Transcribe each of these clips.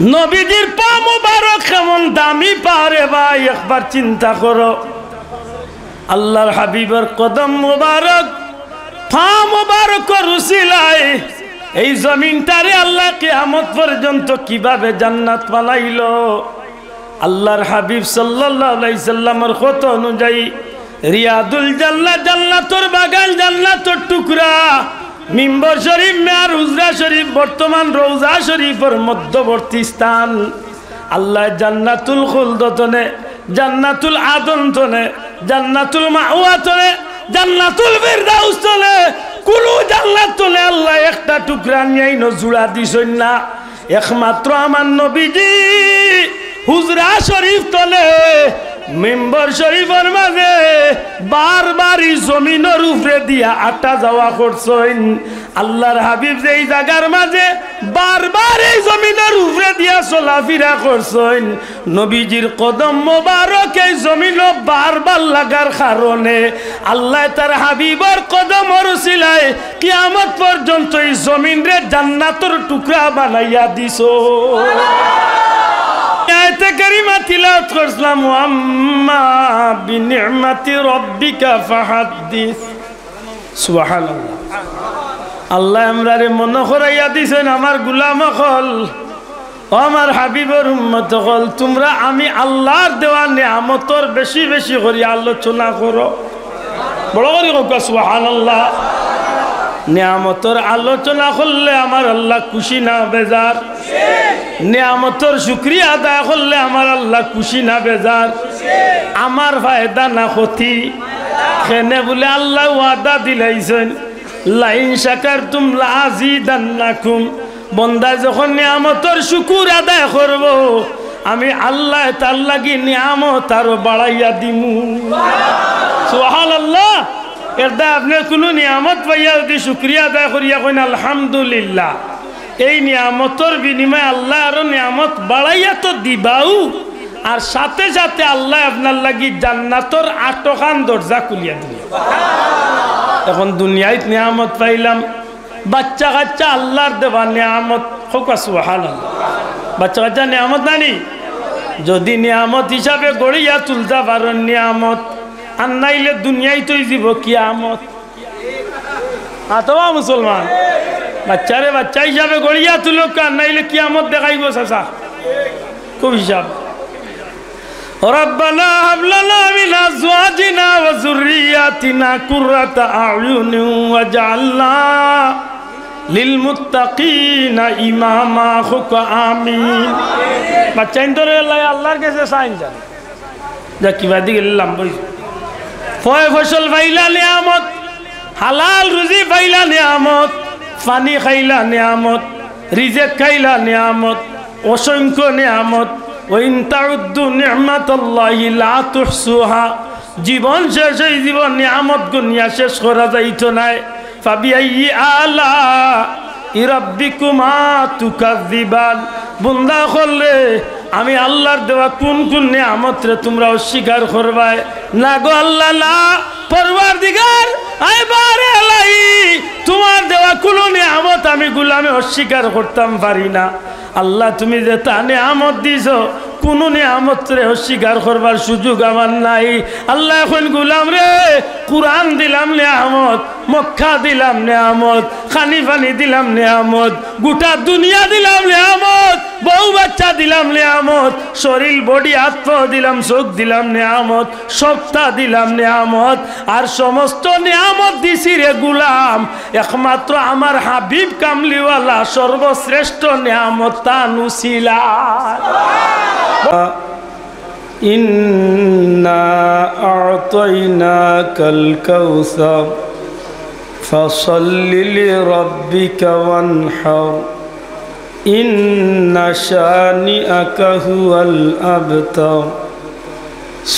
নবীজির পা মুবারক কেমন দামি পারে ভাই, একবার চিন্তা করো। আল্লাহর হাবিবের কদম মুবারক, পা মুবারক রুসিলায় এই জমিনটারে আল্লাহ কিয়ামত পর্যন্ত কিভাবে জান্নাত বানাইলো। আল্লাহর হাবিব সাল্লাল্লাহু আলাইহি সাল্লামের কথা অনুযায়ী রিয়াদুল জান্নাহ, জান্নাতুর বাগান, জান্নাতুর টুকরা, মিম্বর শরীফ, মেয়ার হুজরা শরীফ, বর্তমান রওজা শরীফের মধ্যবর্তী স্থান। আল্লাহ জান্নাতুল খুলদতনে, জান্নাতুল আদনতনে, জান্নাতুল মাওয়াতনে, জান্নাতুল ফিরদাউস তনে, কুলু জান্নাত তনে আল্লাহ একটা টুকরা নিয়েই জুড়া দিছেন না। একমাত্র আমার নবীজি হুজরা শরীফ তলে, মেম্বর শরীফের মাঝে বারবারই জমিনের উপরে দিয়া আটা যাওয়া করছেন। আল্লাহর হাবিব যেই জায়গার মাঝে বারবার এই জমিনের উপরে দিয়া চলাফেরা করছেন, নবীজির কদম মোবারক এই জমিন বারবার লাগার কারণে আল্লাহ তার হাবিবের কদমের উসিলায় কিয়ামত পর্যন্ত এই জমিনরে জান্নাতের টুকরা বানাইয়া দিছো। আয়াতে কারিমা তিলাওয়াত করলাম, আম্মা বিনি'মাতি রাব্বিকা ফাহাদ্দিস। সুবহানাল্লাহ। আল্লাহ আমরারে মনে করাইয়া দিছেন, আমার গোলাম হল, আমার হাবিবের উম্মত হল, তোমরা আমি আল্লাহর দেওয়া নিয়ামতের বেশি বেশি করে আলোচনা করো। বড় করে হোক সুবহানাল্লাহ। নিয়ামতের আলোচনা করলে আমার আল্লাহ খুশি না বেজার? নিয়ামতের শুকরিয়া আদায় করলে আমার আল্লাহ খুশি না বেজার? আমার ফায়দা না ক্ষতি? কেনে বলে আল্লাহ ওয়াদা দিলাইছেন, লাইন শাকারতুম লাযিদান্নাকুম। বান্দা যখন নিয়ামতের শুকর আদায় করব, আমি আল্লাহ তার লাগি নিয়ামত আরো বাড়াইয়া দিমু। সুবহানাল্লাহ। এটা আপনি কোনো নিয়ামত পাইয়া যদি শুকরিয়া আদায় করিয়া কইন আলহামদুলিল্লাহ, এই নিয়ামতের বিনিময়ে আল্লাহ আরো নিয়ামত বাড়াইয়া তো দিবাও, আর সাথে সাথে আল্লাহ আপনার লাগি জান্নাতের 8খান দরজা খুলিয়া দিল। এখন দুনিয়ায় নিয়ামত পাইলাম, বাচ্চা কাচ্চা আল্লাহর দেওয়া নিয়ামত, হোক সুবহানাল্লাহ। বাচ্চা কাচ্চা নিয়ামত নানি, যদি নিয়ামত হিসাবে গড়িয়া তুলতে পারেন নিয়ামত, আর নাইলে দুনিয়ায় তৈ যাব কিয়ামত। আতবা মুসলমান, বাচ্চারে বাচ্চা হিসাবে গড়িয়া তুলক, আর নাইলে কিয়ামত দেখাইব চাচা, খুব হিসাব। রব্বানা হাব লানা মিন আজওয়াজিনা ওয়া যুররিয়াতিনা কুররাতা আ'য়ুনিন ওয়াজআলনা লিল মুত্তাকিনা ইমামা। খুক আমিন। বাচ্চা ইন্দরে আল্লাহর কাছে সাইন যা যা কিবা দি গেলাম বই ফয় ফসল পাইলা নিয়ামত, হালাল রুজি পাইলা নিয়ামত, পানি খাইলা নিয়ামত, রিজেক খাইলা নিয়ামত, অসংখ্য নিয়ামত। ওয়াইন তাউদ্দু নি'মাতাল্লাহি লা তুহসুহা। জীবন শেষ হয়ে জীবন নিয়ামত গুনিয়া শেষ করা যাইতো নাই। ফাবিআইয়ি আলা রাব্বিকুমা তুকাযযিবান। বান্দা করলে আমি আল্লাহর দেওয়া কোন কোন নিয়ামতরে তোমরা অস্বীকার করবাই? না গো আল্লাহ না, পরওয়ারদিগার আইবারে আলাই, তোমার দেওয়া কোন নিয়ামত আমি গোলামে অস্বীকার করতাম পারি না। আল্লাহ তুমি যে তা নিয়ামত দিছো, কোন নিয়ামত রে অস্বীকার করবার সুযোগ আমার নাই। আল্লাহ এখন গোলাম রে, কুরআন দিলাম নিয়ামত, মক্কা দিলাম নিয়ামত, খানি পানি দিলাম নিয়ামত, গোটা দুনিয়া দিলাম নিয়ামত, বউ বাচ্চা দিলাম নিয়ামত, শরীর বডি হাত দিলাম, চোখ দিলাম নিয়ামত, সপ্তাহ দিলাম নিয়ামত, আর সমস্ত নিয়ামত দিছি রে গোলাম একমাত্র আমার হাবিব কামলিওয়ালা সর্বশ্রেষ্ঠ নিয়ামত তানুসিলা। ইন্না আ'তাইনাকাল কাউসার ফাসাল্লি লিরাব্বিকা ওয়ানহার ইন্না শানিআকা হুয়াল আবতার।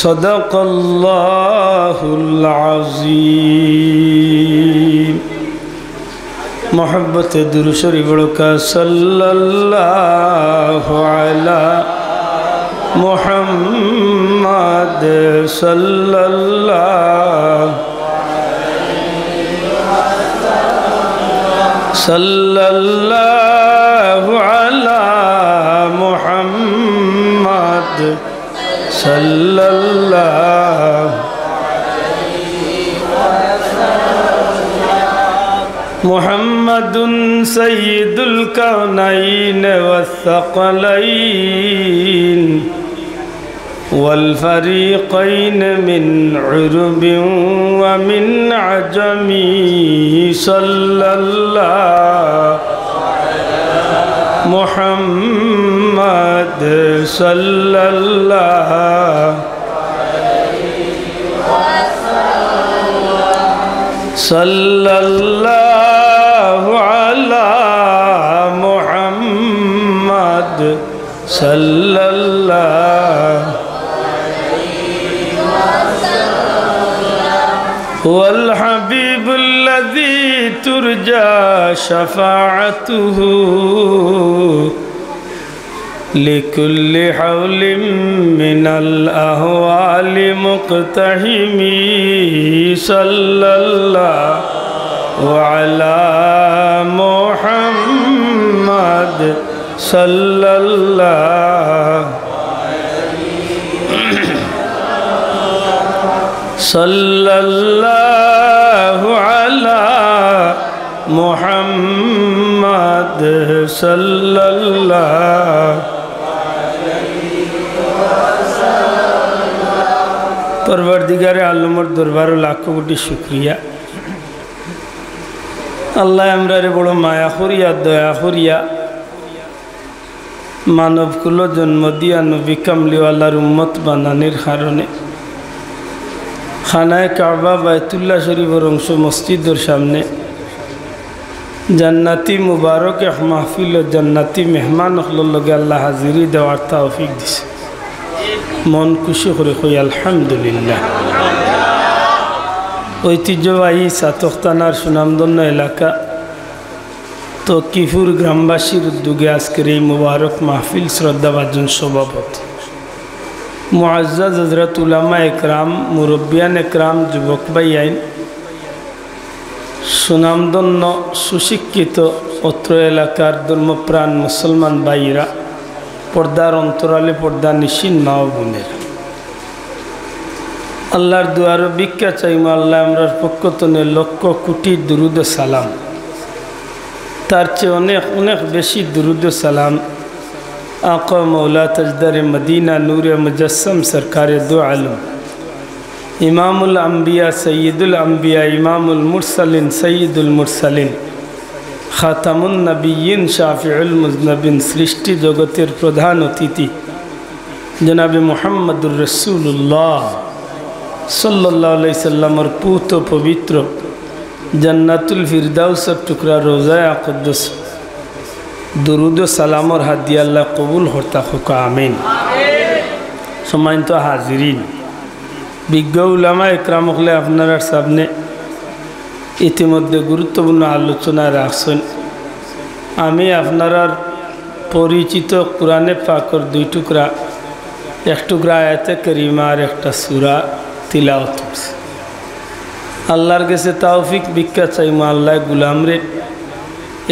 সাদাকাল্লাহুল আযীম। মোহব্বতে দুরূদ শরীফ পড়ো। সাল্লাল্লাহু আলা মুহাম্মাদ সাল্লাল্লাহু আলা सल्लल्लाहु मुहम्मदुन सय्यिदुल कौनैन वस्सक़लैन वल फरीक़ैन मिन उरुबिन व मिन अजमी सल्लल्लाहु मुहम्मद सल्लल्लाहु सल्लल्लाहु अला मुहम्मद सल्लल्लाहु वल हबीबुल्लज़ी तुरजा शफ़ाअतुहु लिकुल्लि हौलिम मिनल अहवालि मुक़्तहिमी सल्लल्लाहु अला मुहम्मद सल्लल्लाहु अला मुहम्मद सल्लल्लाहु परवरदिगार आलमर दरबार लाखो कोटी शुक्रिया अल्लाह आमरारे बड़ो माया करिया दया करिया मानवकुलो जन्म दिया नबी कामलीवालार उम्मत बानानिर कारणे खानाए काबा बायतुल्लाह शरीफर अंश मस्जिदर सामने जन्नती मुबारक एक महफिल जन्नती मेहमान लगे अल्लाह हाजिरी देवार तौफिक दिसे मन खुशी करे कई आलহামদুলিল্লাহ ঐতিহ্যবাহী সাতখানার সুনামধন্য এলাকা তকিফুর গ্রামবাসীর উদ্যোগে আজকের এই মুবারক মাহফিল শ্রদ্ধাভাজন সভাপতি মুআজ্জাজ হযরত উলামা একরাম মুরব্বিয়ান একরাম যুবক ভাই আইন সুনামধন্য সুশিক্ষিত অত্র এলাকার ধর্মপ্রাণ মুসলমান ভাইরা पर्दार अंतराले पर्दा निशिन मा बोनेर आल्लाहर दुआर भिक्षा चाइमा आल्लाह आमरार पक्ष तने लक्ष कोटी दुरूद सालाम तार चेये अनेक अनेक बेशी दुरूद सालाम आका मौला तजदार मदीना नूरे मुजस्सम सरकार दो आलम इमामुल अंबिया सय्यिदुल अंबिया इमामुल मुरसलिन सय्यिदुल मुरसलिन खातामुन नबीय्यिन शाफिउल मुज़नबिन सृष्टि जगतेर प्रधान अतिथि जनाबे मुहम्मदुर रसूलुल्लाह सल्लल्लाहु अलैहि वसल्लमर पूत पवित्र जन्नतुल फिरदाउसर टुकरा रोज़ाए अक़दस दुरूद सालामर हादिया अल्लाह कबूल होता होका आमीन। सम्मानित हाजिरिन विज्ञ उलामा एकराम हले आपनारा सामने इतिमध्ये गुरुत्वपूर्ण आलोचना राखছেন आमी आपनारार परिचित कुराने पाकर दुई टुकरा एक टुकरा आयते करीमा और एक सूरा तिलावत करছি আল্লাহর কাছে তৌফিক ভিক্ষা চাইমা আল্লাহ গোলামরে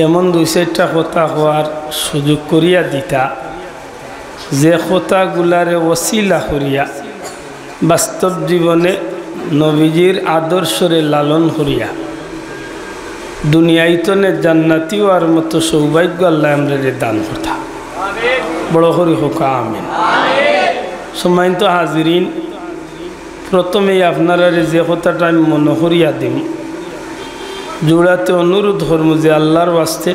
এমন দুই চারটা কথা হওয়ার সুযোগ করিয়া দিতা যে কথাগুলারে ওসিলা করিয়া বাস্তব জীবনে নবীজির আদর্শরে লালন করিয়া दुनियायतने जन्नती और मत सौभाग्य अल्लाह आमरे दान करता बड़ करी होका आमीन। सम्मानित हाजिरिन प्रथमे आपनारा जे कथाटा आमि मने करिया दिम जोड़ाते अनुरोध करब जे आल्लाहर वास्ते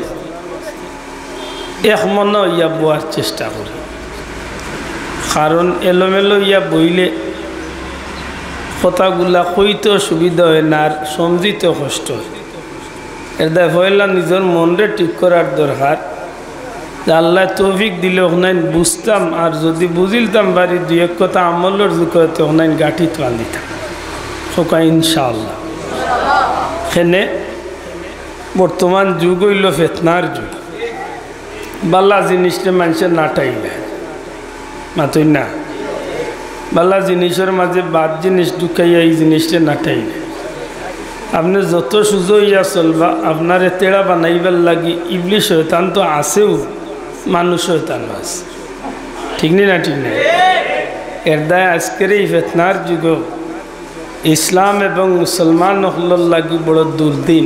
एक मन इया बोआर चेष्टा करी कारण एलोमेलो इया बইলে कथागुला कইতে सुविधा হয় না আর समझिते कष्ट হয় এর দায় পয়লা নিজের মনরে ঠিক করার দরকার আল্লাহ তৌফিক দিলে ওখানে বুঝতাম আর যদি বুঝিলতাম বাড়ি দুই এক কথা আমলের যুগতে ওখানে গাঠিত বান্ধিতাম হোকা ইনশাআল্লাহ। এখানে বর্তমান যুগ হইল ফিতনার যুগ বাল্লা জিনিসটা মানুষের নাটাইবে মাতই না বাল্লা জিনিসের মাঝে বাদ জিনিস ঢুকাইয়া এই জিনিসটা নাটাইবে आपने যত সুজো ইয়া চলবা আপনারে তেড়া বানাইবার লাগি ইবলিশ শয়তান তো আছেও মানুষ শয়তান আছে ঠিক না ঠিক না এর দায় আজকের এই ফিতনার যুগ ইসলাম এবং মুসলমান হল লাগি বড় দুর্দিন।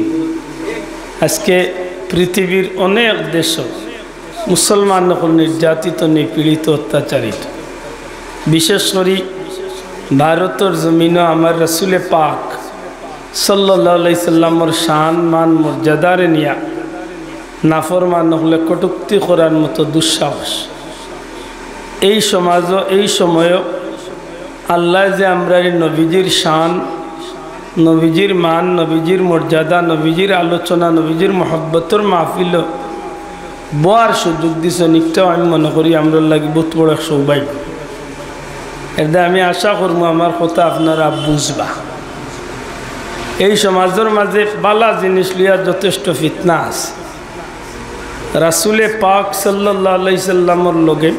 আজকে পৃথিবীর অনেক দেশ মুসলমান হল নির্যাতিত, নিপীড়িত, অত্যাচারিত। বিশেষ করে ভারতের জমিনও আমার রসুলে পাক সাল্লাল্লাহু আলাইহি সাল্লামের শান মান মর্যাদারে নিয়া নাফরমান হলে কটূক্তি করার মতো দুঃসাহস। এই সমাজও এই সময়ও আল্লাহ যে আমরা নবীজির শান, নবীজির মান, নবীজির মর্যাদা, নবীজির আলোচনা, নবীজির মহব্বতর মাহফিল বয়ার সুযোগ দিছে, নিকটাও আমি মনে করি আমরা লাগি বহুত বড় সৌভাগ্য। এটা আমি আশা করবো আমার কথা আপনারা বুঝবা। এই সমাজের মাঝে বালা জিনিস লিয়া যথেষ্ট ফিতনা আছে। রাসূলে পাক সাল্লাল্লাহু আলাইহি সাল্লামের লগে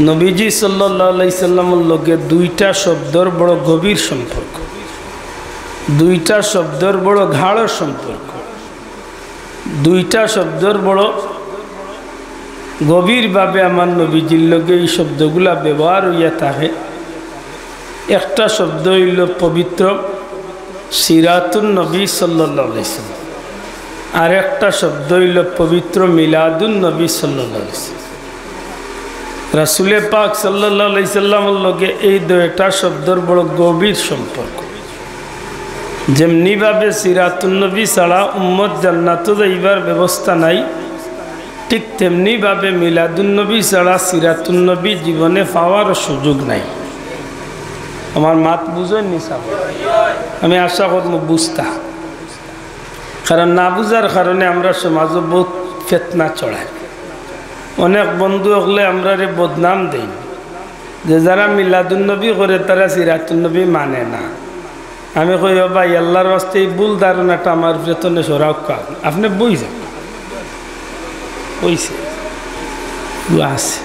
নবীজি সাল্লাল্লাহু আলাইহি সাল্লামের লগে দুইটা শব্দর বড় গভীর সম্পর্ক, দুইটা শব্দর বড় গাঢ় সম্পর্ক, দুইটা শব্দর বড় গভীরভাবে আমার নবীজির লগে এই শব্দগুলা ব্যবহার হইয়া থাকে। একটা শব্দ হইল পবিত্র সিরাতুন নবী সাল্লাল্লাহু আলাইহি সাল্লাম, আর একটা শব্দ হইল পবিত্র মিলাদুন নবী সাল্লাল্লাহু আলাইহি সাল্লাম। রাসূলে পাক সাল্লাল্লাহু আলাইহি সাল্লামের লগে এই দুইটা শব্দর বড় গভীর সম্পর্ক। যেমনিভাবে সিরাতুন নবী ছাড়া উম্মত জান্নাতে যাইবার ব্যবস্থা নাই, ঠিক তেমনিভাবে মিলাদুন নবী ছাড়া সিরাতুন নবী জীবনে পাওয়ার সুযোগ নাই। আমার মাত বুঝেন নি সাহেব? আমি আশা করব বুঝতা, কারণ না বুঝার কারণে আমরা সমাজে বহুত ফিতনা চড়াই। অনেক বন্ধু হলে আমরা বদনাম দেই যে যারা মিলাদুন নবী করে তারা সিরাতুন নবী মানে না। আমি কই ভাই আল্লাহর রাস্তে এই ভুল ধারণাটা আমার বেতনে সরাও কাজ আপনি বুঝেন বুঝছে আছে।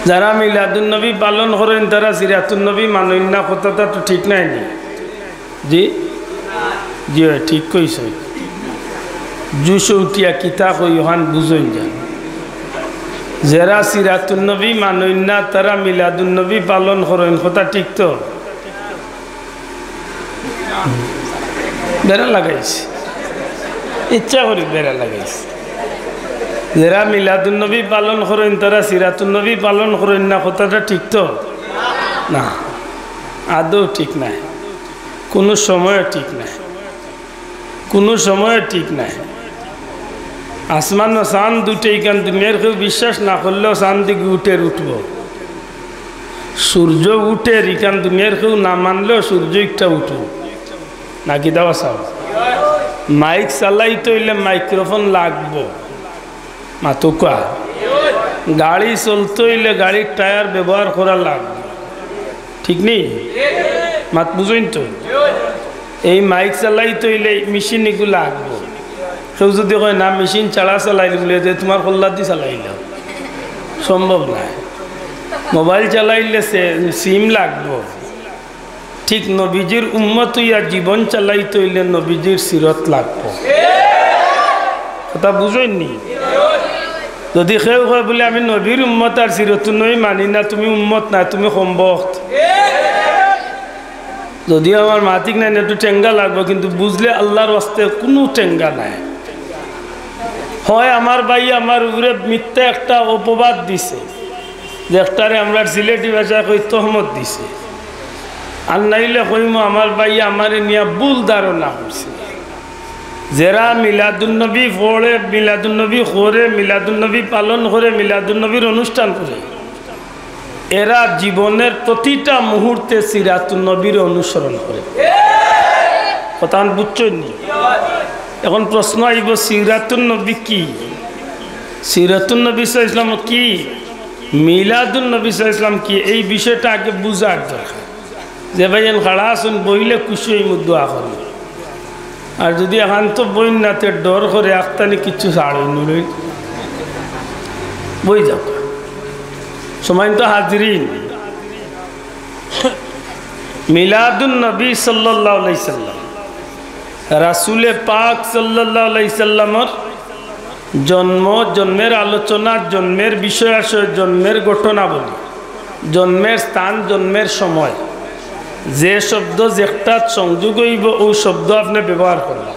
যারা মিলাদুন নবী পালন করেন তারা সিরাতুন নবী মানেন না, কথাটা তো ঠিক নাই নি? জি জি ঠিক কইছ। জুসৌটিয়া কিতা কই ওখান বুঝই যান। যারা সিরাতুন নবী মানেন না তারা মিলাদুন নবী পালন করেন, কথা ঠিক তো? বেড়া লাগাইছে, ইচ্ছা করি বেড়া লাগাইছে। যারা মিলাদুন নবী পালন করেন তারা সিরাতুন নবী পালন করেন না, কথাটা ঠিক তো না? আদৌ ঠিক নাই, কোনো সময় ঠিক নাই, কোনো সময় ঠিক নাই। আসমান ও চাঁদ দুটো এইখান দুনিয়ার কেউ বিশ্বাস না করলেও চাঁদ দিকে উঠে উঠব। সূর্য উঠে এখান দুনিয়ার কেউ না মানলেও সূর্য একটা উঠব নাকি দেওয়া চাও। মাইক চালাইতে হইলে মাইক্রোফোন লাগবো, মাতুকা গাড়ি চলতে হইলে গাড়ির টায়ার ব্যবহার করা লাগবে, ঠিক নেই? মাত বুঝইন তো? এই মাইক চালাইতে হইলে মেশিন এগুলো লাগবো। কেউ যদি কয় না মেশিন ছাড়া চালাইলে বলে যে তোমার কল্লা দিয়ে চালাইল, সম্ভব নাই। মোবাইল চালাইলে সিম লাগবো। ঠিক নবীজির উম্মত হইয়া জীবন চালাইতে হইলে নবীজির সিরত লাগবো, কথা বুঝইনি? যদি কেউ কয় বলে আমি নবীর উম্মত আর সিরতুন নবী মানি না, তুমি উম্মত না, তুমি সম্ভক্ত। যদিও আমার মাতিক নাই একটু টেঙ্গা লাগবে, কিন্তু বুঝলে আল্লাহর রাস্তায় কোনো টেঙ্গা নাই। হয় আমার ভাই আমার উপরে মিথ্যা একটা অপবাদ দিছে, যে একটারে আমরা সিলেটি ভাষায় কই তহমত দিছে, আর নাইলে কইম আমার ভাই আমার নিয়ে ভুল ধারণা করছে। যারা মিলাদুন নবী পড়ে, মিলাদুন নবী করে, মিলাদুন নবী পালন করে, মিলাদুন নবীর অনুষ্ঠান করে, এরা জীবনের প্রতিটা মুহূর্তে সিরাতুন নবীর অনুসরণ করে। কথা বুঝছেন নি? এখন প্রশ্ন আইব সিরাতুন নবী কি? সিরাতুন নবী সাল্লাল্লাহু আলাইহি ওয়াসাল্লাম কি? মিলাদুন নবী সাল্লাল্লাহু আলাইহি ওয়াসাল্লাম কি? এই বিষয়টা আগে বুঝার দরকার। যে ভাই খাড়া আসুন বইলে খুশি হই দোয়া করি, আর যদি এখন তো বই নাতে ডর করে আখতানি কিচ্ছু ছাড়ই নুরই বই যাও। সময় তো হাজিরিন, মিলাদুন নবী সাল্লাল্লাহু আলাইহি সাল্লাম রাসূলে পাক সাল্লাল্লাহু আলাইহি সাল্লামের জন্ম, জন্মের আলোচনা, জন্মের বিষয় আশয়, জন্মের ঘটনাবলী, জন্মের স্থান, জন্মের সময়, যে শব্দ যেটা সংযোগ হইব ওই শব্দ আপনি ব্যবহার করলাম।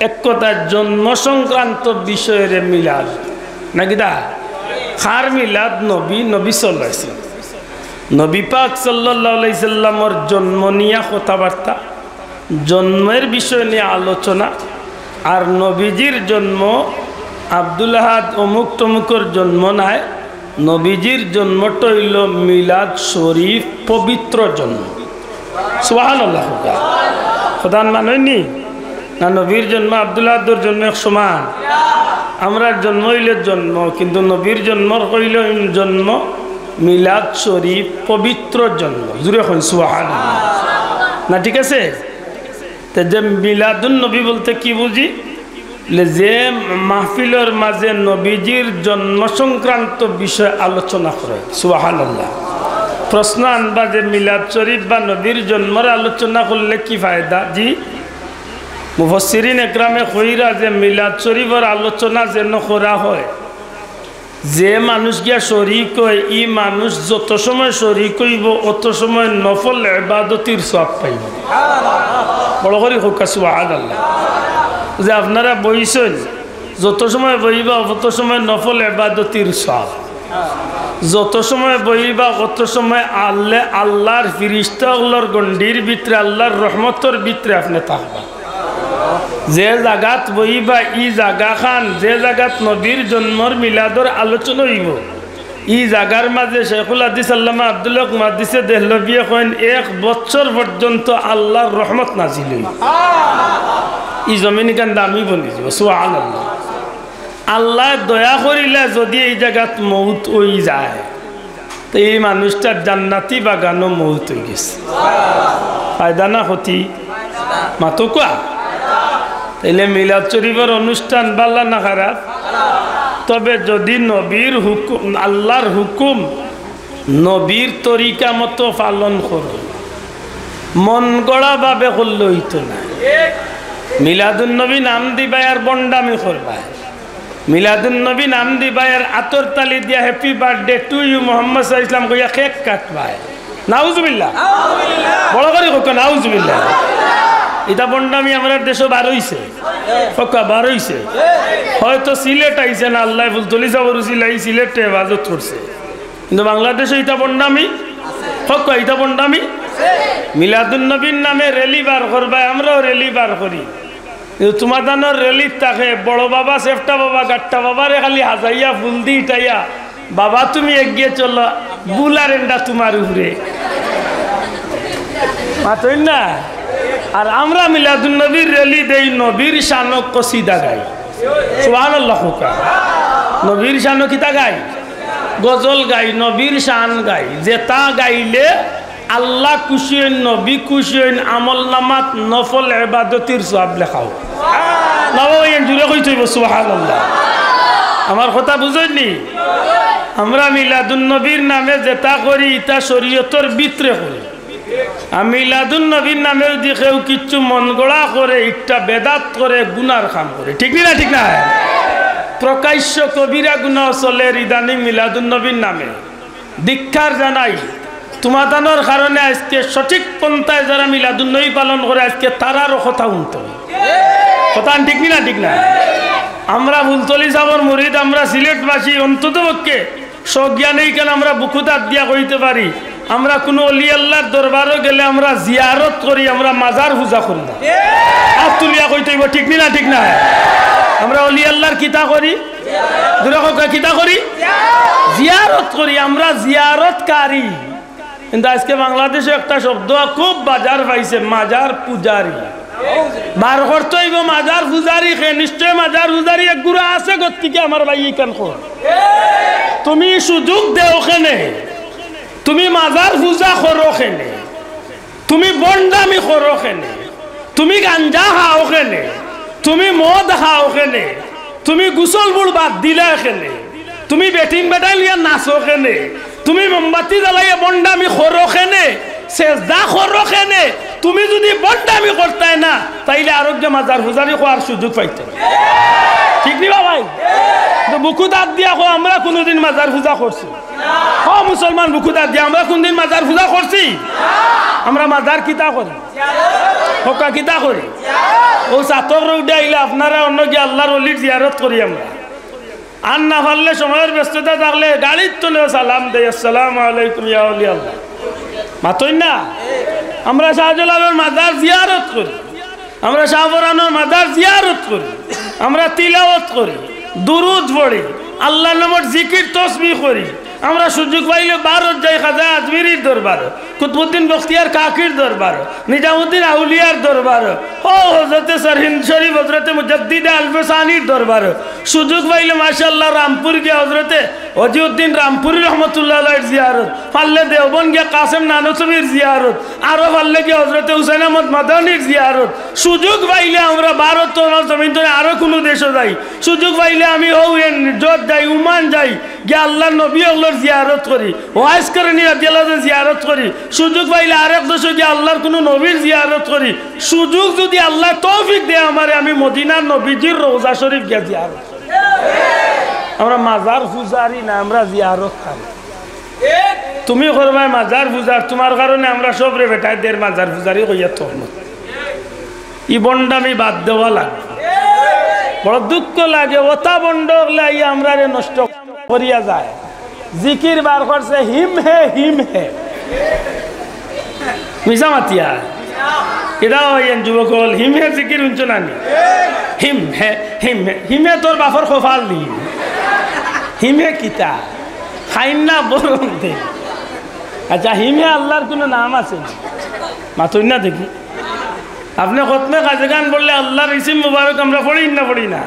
এক কথা জন্ম সংক্রান্ত বিষয়ের মিলাদ নাকি দা খার মিলাদ নবী নবী চলাইছে। নবী পাক সাল্লাল্লাহু আলাইহি সাল্লামের জন্ম নিয়ে কথাবার্তা, জন্মের বিষয় নিয়ে আলোচনা। আর নবীজির জন্ম আব্দুল আহাদ অমুক তমুকর জন্ম নাই, নবীজির জন্মটা হইল মিলাদ শরীফ, পবিত্র জন্ম। সুবহানাল্লাহ। প্রধান মাননি না নবীর জন্ম আব্দুল আহাদর জন্ম এক সমান। আমরা জন্ম হইলে জন্ম, কিন্তু নবীর জন্ম হইল জন্ম মিলাদ শরীফ, পবিত্র জন্ম। জুড়ে হন সুবহানাল্লাহ না? ঠিক আছে। তো যে মিলাদুন নবী বলতে কি বুঝি? যে মাহফিলের মাঝে নবীজির জন্ম সংক্রান্ত বিষয় আলোচনা করে। সুবহানাল্লাহ। প্রশ্ন আনবা যে মিলাদ শরীফ বা নবীর জন্মের আলোচনা করলে কি ফায়দা? জি, মুফাসসিরিন একরামে কইরা যে মিলাদ শরীফের আলোচনা যেন করা হয়, যে মানুষ গিয়া শরীক হয় ই মানুষ যত সময় শরীক হইব অত সময় নফল ইবাদতির সওয়াব পাইব। বড় করে হোক সুবহানাল্লাহ। যে আপনারা বইছেন, যত সময় বইবা অত সময় নফল ইবাদতির সওয়াব, যত সময় বইবা অত সময় আল্লাহর ফিরিস্তাগুলোর গণ্ডির ভিতরে, আল্লাহর রহমতের ভিতরে আপনি থাকবা। যে জায়গাত বইবা ই জায়গা খান, যে জায়গাত নবীর জন্মর মিলাদর আলোচনা হইব, ই জায়গার মাঝে শেখুল হাদিস আল্লামা আব্দুল্লাহ মুহাদ্দিসে দেহলভিয়ে কইন 1 বছর পর্যন্ত আল্লাহর রহমত নাজিল হইব। ই জমিন কান দামি বনি যাব। সুবহানাল্লাহ। আল্লাহ দয়া করিলে যদি এই জায়গাত মৌত হই যায়, তো এই মানুষটার জান্নাতি বাগানও মৌত হয়ে গেছে। ফায়দা না ক্ষতি? মাতো কোয়া। তাইলে মিলাদ শরীফের অনুষ্ঠান ভালো না খারাপ? তবে যদি নবীর হুকুম, আল্লাহর হুকুম নবীর তরিকা মতো পালন করো, মন গড়া ভাবে করলে হইতো না। মিলাদুন নবী নাম দিবা আর বন্ডামি করবা, মিলাদুন নবী নাম দিবা আর আতর তালি দিয়া happy birthday to you Muhammad সাল্লাল্লাহু আলাইহি ওয়াসাল্লাম কইয়া কেক কাটবা। নাউজুবিল্লাহ। বড় করে হোক নাউজুবিল্লাহ। এটা বন্ডামি আমরা দেশে বার হইছে, পক্কা বার হইছে। হয়তো সিলেট আইছে না, আল্লাহ ফুলতলি যাবর সিলাই সিলেটে হেফাজত করছে, কিন্তু বাংলাদেশে এটা বন্ডামি পক্কা, এটা বন্ডামি। মিলাদুন নবীর নামে র্যালি বার করবা, আমরাও র্যালি বার করি, কিন্তু তোমাদের র্যালির তাকে বড় বাবা, সেফটা বাবা, গাট্টা বাবারে খালি হাজাইয়া ফুল দি ইটাইয়া, বাবা তুমি এগিয়ে চলো, বুলার এন্ডা তোমার উপরে মাতই না। আর আমরা মিলাদুন নবীর র্যালি দেই, নবীর শানক কসিদা গাই। সুবহানাল্লাহ। নবীর শান কিতা গাই? গজল গাই, নবীর শান গাই। যেটা গাইলে আল্লাহ খুশি হইন, নবী খুশি হইন, আমল নামাত নফল ইবাদতির সওয়াব লেখাও। নবী জুড়ে কই থইব সুবহানাল্লাহ। আমার কথা বুঝেননি? আমরা মিলাদুন নবীর নামে যেটা করি এটা শরীয়তের ভিতরে করি। আমি মিলাদুন নবীর নামেও দেখেও কিচ্ছু মন গড়া করে, একটা বেদাত করে, গুনার কাম করে। ঠিক না? ঠিক না? প্রকাশ্য কবিরা গুনাহ চলে ইদানিং মিলাদুন নবীর নামে। দীক্ষার জানাই তোমাদানোর কারণে আজকে সঠিক পন্থায় যারা মিলাদুন নবী পালন করে আজকে তারারও কথা শুনতে হয়। কথা ঠিক না? ঠিক না? আমরা ফুলতলি সাবর মুরিদ, আমরা সিলেটবাসী, অন্তত পক্ষে সজ্ঞানেই কেন আমরা বুকুদাত দিয়া কইতে পারি, আমরা কোনো অলি আল্লাহর দরবারও গেলে আমরা জিয়ারত করি, আমরা মাজার পূজা করি না। হাত তুলিয়া কইতে হইব। ঠিক না? ঠিক না? আমরা অলি আল্লাহর কিতা করি, কিতা করি, জিয়ারত করি। আমরা জিয়ারতকারী। কিন্তু আজকে বাংলাদেশে একটা শব্দ খুব বাজার পাইছে, মাজার পূজারি। বার করতে হইব মাজার পূজারি। নিশ্চয় মাজার পূজারি এক গুড়া আছে গতিকে আমার ভাই কেন কর। তুমি সুযোগ দেও কেনে, তুমি মাজার পূজা করো কেনে, তুমি বন্ডামি করো কেনে, তুমি গাঞ্জা খাও কেনে, তুমি মদ খাও কেনে, তুমি গুসল বুড় বাদ দিলা কেনে, তুমি বেটিং বেটালিয়া নাচো কেনে, তুমি মোমবাতি জ্বালাইয়া বন্ডামি করো কেনে, সেজদা করো কেনে। তুমি যদি বন্ডামি করতে না তাইলে আরোগ্য মাজার পূজারি হওয়ার সুযোগ পাইতে। ঠিক নি ভাই? তো বুকু দাঁত দিয়া কো আমরা কোনোদিন মাজার পূজা করছি? হ মুসলমান বুকু দাঁত দিয়া আমরা কোনদিন মাজার পূজা করছি? আমরা মাজার কিতা করি? হকা কিতা করি? ও চাতক রৌডে আইলে আপনারা অন্য গিয়ে আল্লাহর অলির জিয়ারত করি আমরা। আর না পারলে সময়ের ব্যস্ততা থাকলে গাড়ির তোলেও সালাম দেয়, আসসালামু আলাইকুম ইয়া ওলি আল্লাহ। মাতই না? আমরা শাহজালালের মাজার জিয়ারত করি, আমরা শাহপরানোর মাজার জিয়ারত করি, আমরা তিলাওয়াত করি, দুরুদ পড়ি, আল্লাহর নামের জিকির তসবিহ করি। আমরা সুযোগ পাইলে ভারত যাই, খাজা আজমিরির দরবার, কুতুবউদ্দিন বখতিয়ার কাকির দরবার, নিজামুদ্দিন আউলিয়ার দরবার, ও হযরতে সরহিন্দ শরীফ হযরতে মুজাদ্দিদ আলফসানির দরবার। সুযোগ পাইলে মাশাআল্লাহ রামপুর গিয়ে হযরতে ওজিউদ্দিন রামপুরি রহমতুল্লাহ আলাইহির জিয়ারত, পারলে দেওবন্দ গিয়ে কাসেম নানসবির জিয়ারত, আরো পারলে গিয়ে হযরতে হুসাইন আহমদ মাদানির জিয়ারত। সুযোগ পাইলে আমরা ভারত তো জমিন ধরে আরো কোনো দেশে যাই। সুযোগ পাইলে আমি জোর যাই, উমান যাই, গিয়ে আল্লাহ নবী আল্লাহর জিয়ারত করি, ওয়াইস করে নিয়ে রাদিয়াল্লাহু জিয়ারত করি। সুযোগ পাইলে আরেক দেশে গিয়ে আল্লাহর কোনো নবীর জিয়ারত করি। সুযোগ যদি আল্লাহ তৌফিক দেয় আমারে, আমি মদিনার নবীজির রওজা শরীফ গিয়ে জিয়ারত করি। আমরা মাজার পূজারি না, আমরা জিয়ারত করি। তুমি করবাই মাজার পূজার, তোমার কারণে আমরা সব রে বেটায় দের মাজার পূজারি কইয়া তো ই বন্ডামি বাদ দেওয়া লাগে। বড় দুঃখ লাগে, ওতা বন্ড লাই আমরা রে নষ্ট করিয়া যায়। জিকির বার করছে হিম হে হিম হে, মিশা মাতিয়া এটাও যুবক হল হিম হে জিকির উঞ্চ নানি হিম হে হিম হে। হিমে তোর বাপর খোফাল দি, হিমে কিতা খাইন না বরং দে। আচ্ছা হিমে আল্লাহর কোনো নাম আছে মাথুই না দেখি? আপনি খতমে কাজে গান বললে আল্লাহর ইসিম মুবারক আমরা পড়ি না পড়ি না?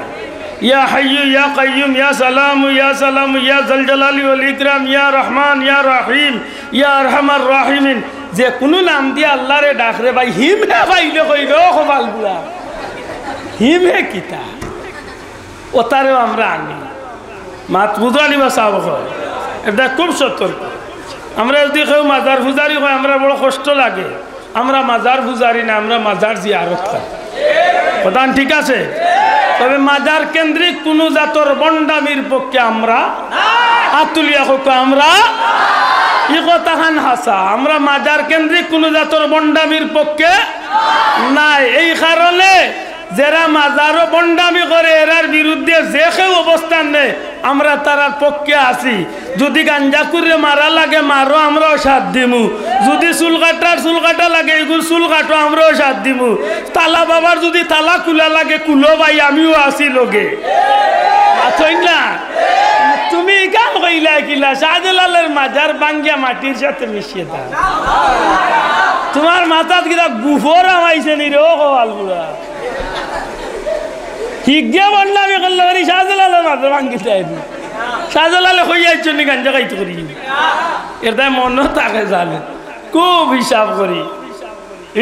ইয়া হাইয়ু ইয়া কাইয়ুম ইয়া সালামু ইয়া সালামু ইয়া জাল জালালি ওয়াল ইকরাম ইয়া রহমান ইয়া রহিম ইয়া আরহামার রাহিমিন। যে কোনো নাম দিয়ে আল্লাহরে ডাকরে ভাই হিম হে পাইলে কইবে ও খোবাল বুড়া হিম হে কিতা, ওতারেও আমরা আনি মাত বুঝানি বা চাব হয়। এটা খুব সতর্ক। আমরা যদি কেউ মাজার পূজারি হয় আমরা বড় কষ্ট লাগে। আমরা মাজার পূজারি না, আমরা মাজার জিয়ারত করি। কথা ঠিক আছে? তবে মাজার কেন্দ্রিক কোন জাতর বন্ডামির পক্ষে আমরা আতুলিয়া হোক আমরা ই কথাখান হাসা। আমরা মাজার কেন্দ্রিক কোন জাতর বন্ডামির পক্ষে নাই। এই কারণে যারা মাজারও বন্ডামি করে এরার বিরুদ্ধে যে কেউ অবস্থান নেই আমরা তারার পক্ষে আছি। যদি গাঞ্জা করে মারা লাগে মারো, আমরাও সাথ দিমু। যদি চুল কাটা লাগে এগুলো চুল কাটো, আমরাও সাথ দিমু। তালা বাবার যদি তালা কুলা লাগে কুলো ভাই আমিও আছি লগে। না তুমি গান কইলা কিলা শাহজালালের মাজার বাঙ্গিয়া মাটির সাথে মিশিয়ে দাও। তোমার মাথাত কিনা গুফর আমাইছে নি রে ও কলগুলা হিগিয়া বন্ডামি করলে পারি শাহজালালের মাজার ভাঙ্গিতে আইবি। শাহজালালে হইয়াইছো নি গাঞ্জা খাইতে করি এটা মনও থাকে জানে খুব হিসাব করি।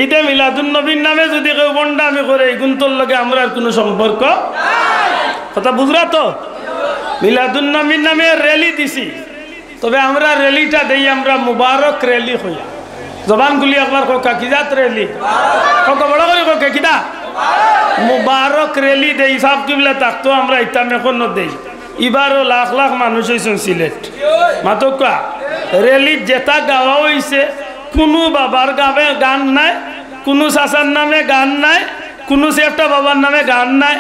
ঈদে মিলাদুন নবীর নামে যদি কেউ বন্ডামি করে এগুন্তর লগে আমরা আর কোনো সম্পর্ক কথা বুঝরা তো। মিলাদুন নবীর নামে র্যালি দিছি, তবে আমরা র্যালিটা দেই আমরা মুবারক র্যালি হইয়া। জবানগুলি একবার কোকা কিজাত র্যালি কোকা বড় করে কোকা কিদা মুবারক র্যালি দেই। সব কিবলা থাকতো আমরা ইতাম এখন দেই। এবারও লাখ লাখ মানুষ হয়েছেন সিলেট মাতকা র্যালি যেটা গাওয়া হয়েছে। কোনো বাবার গাবে গান নাই, কোনো চাচার নামে গান নাই, কোনো সেফটা বাবার নামে গান নাই।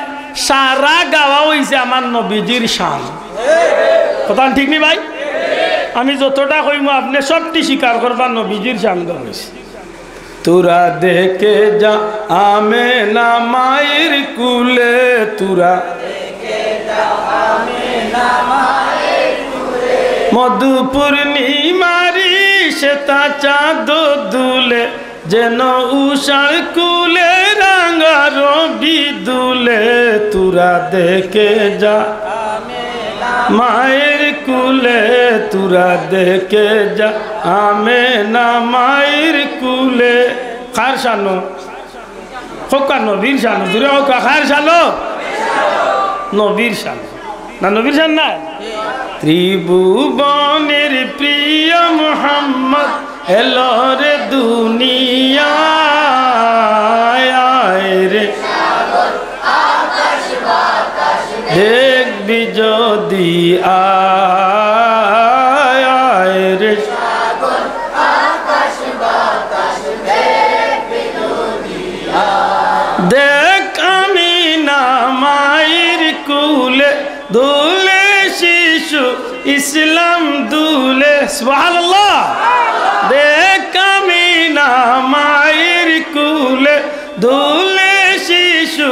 সারা গাওয়া হয়েছে আমার নবীজির শান। কথা ঠিক নি ভাই? আমি যতটা কইমু আপনি সবটি স্বীকার করবার নবীজির শান গাওয়া হয়েছে। তোরা দেখে যা আমেনা মায়ের কুলে, তোরা মধু পূর্ণিমারি সেতা চাঁদ দুলে, যেন উষার কুলে রাঙা রবি দুলে। তোরা দেখে যা মায়ের কুলে, তোরা দেখে যা আমেনা মায়ের কুলে। কার শানো? হোকা নবীর শানো। দূরে হোকা কার শানো? নবীর শানো না? নবীর শান না? ত্রিভুবনের প্রিয় মুহাম্মদ এলো রে দুনিয়ায় রে। হে শিশু ইসলাম দুলে সুবহানাল্লাহ দেখ কামিনা মায়ের কুলে দুলে শিশু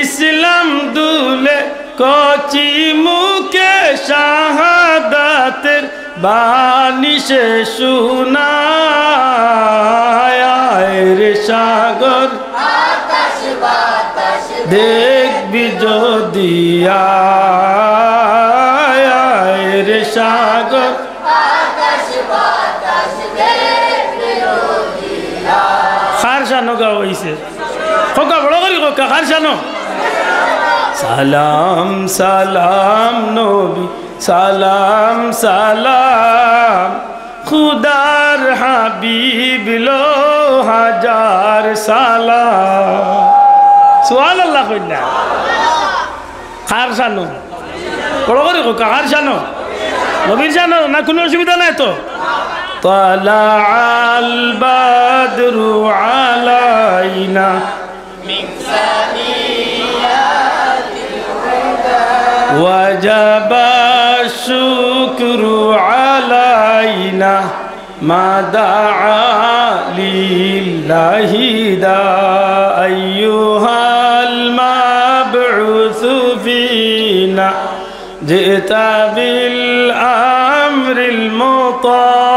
ইসলাম দুলে কচি মুখে শাহাদাতের বাণী সে শোনায় রে সাগর আকাশ বাতাস দেখবি যদি রে সাগর আকাশ বাতাস দেখবি যদি খার শানো গা হইছে খোকা বড় করি খোকা খার শানো সালাম সালাম নবী সালাম সালাম খুদার হাবিব লো হাজার সালাম সুবহানাল্লাহ কইনা খার শানো বড় করে খোকা খার শানো নবীর শানো না কোনো অসুবিধা নাই তো طلع البدر علينا من ثنيات الهدى وجب الشكر علينا ما دعا لله دا أيها المبعوث فينا جئت بالأمر المطاع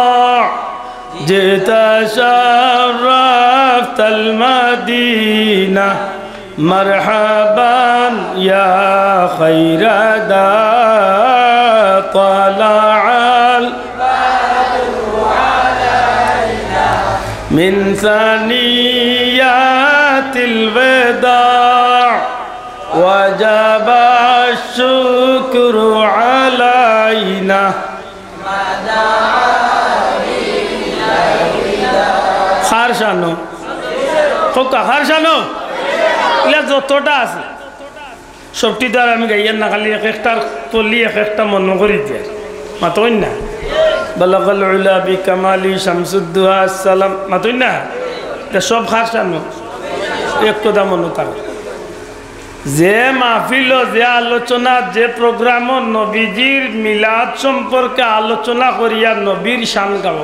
جئت شرفت المدينة مرحبا يا خير دا طلع البدر علينا من ثنيات الوداع وجب الشكر علينا ما دعا খার শানো খোকা খার শানো এগুলা যতটা আছে সবটি তো আর আমি গাইয়ার না খালি এক একটার তলি এক একটা মনে করি দিয়ে মাতইন না বালাগাল উলা বি কামালি শামসুদ্দোহা আসসালাম মাতইন না এটা সব খার শানো একটু দা মনে থাকে যে মাহফিল যে আলোচনা যে প্রোগ্রাম নবীজির মিলাদ সম্পর্কে আলোচনা করিয়া নবীর শান গাব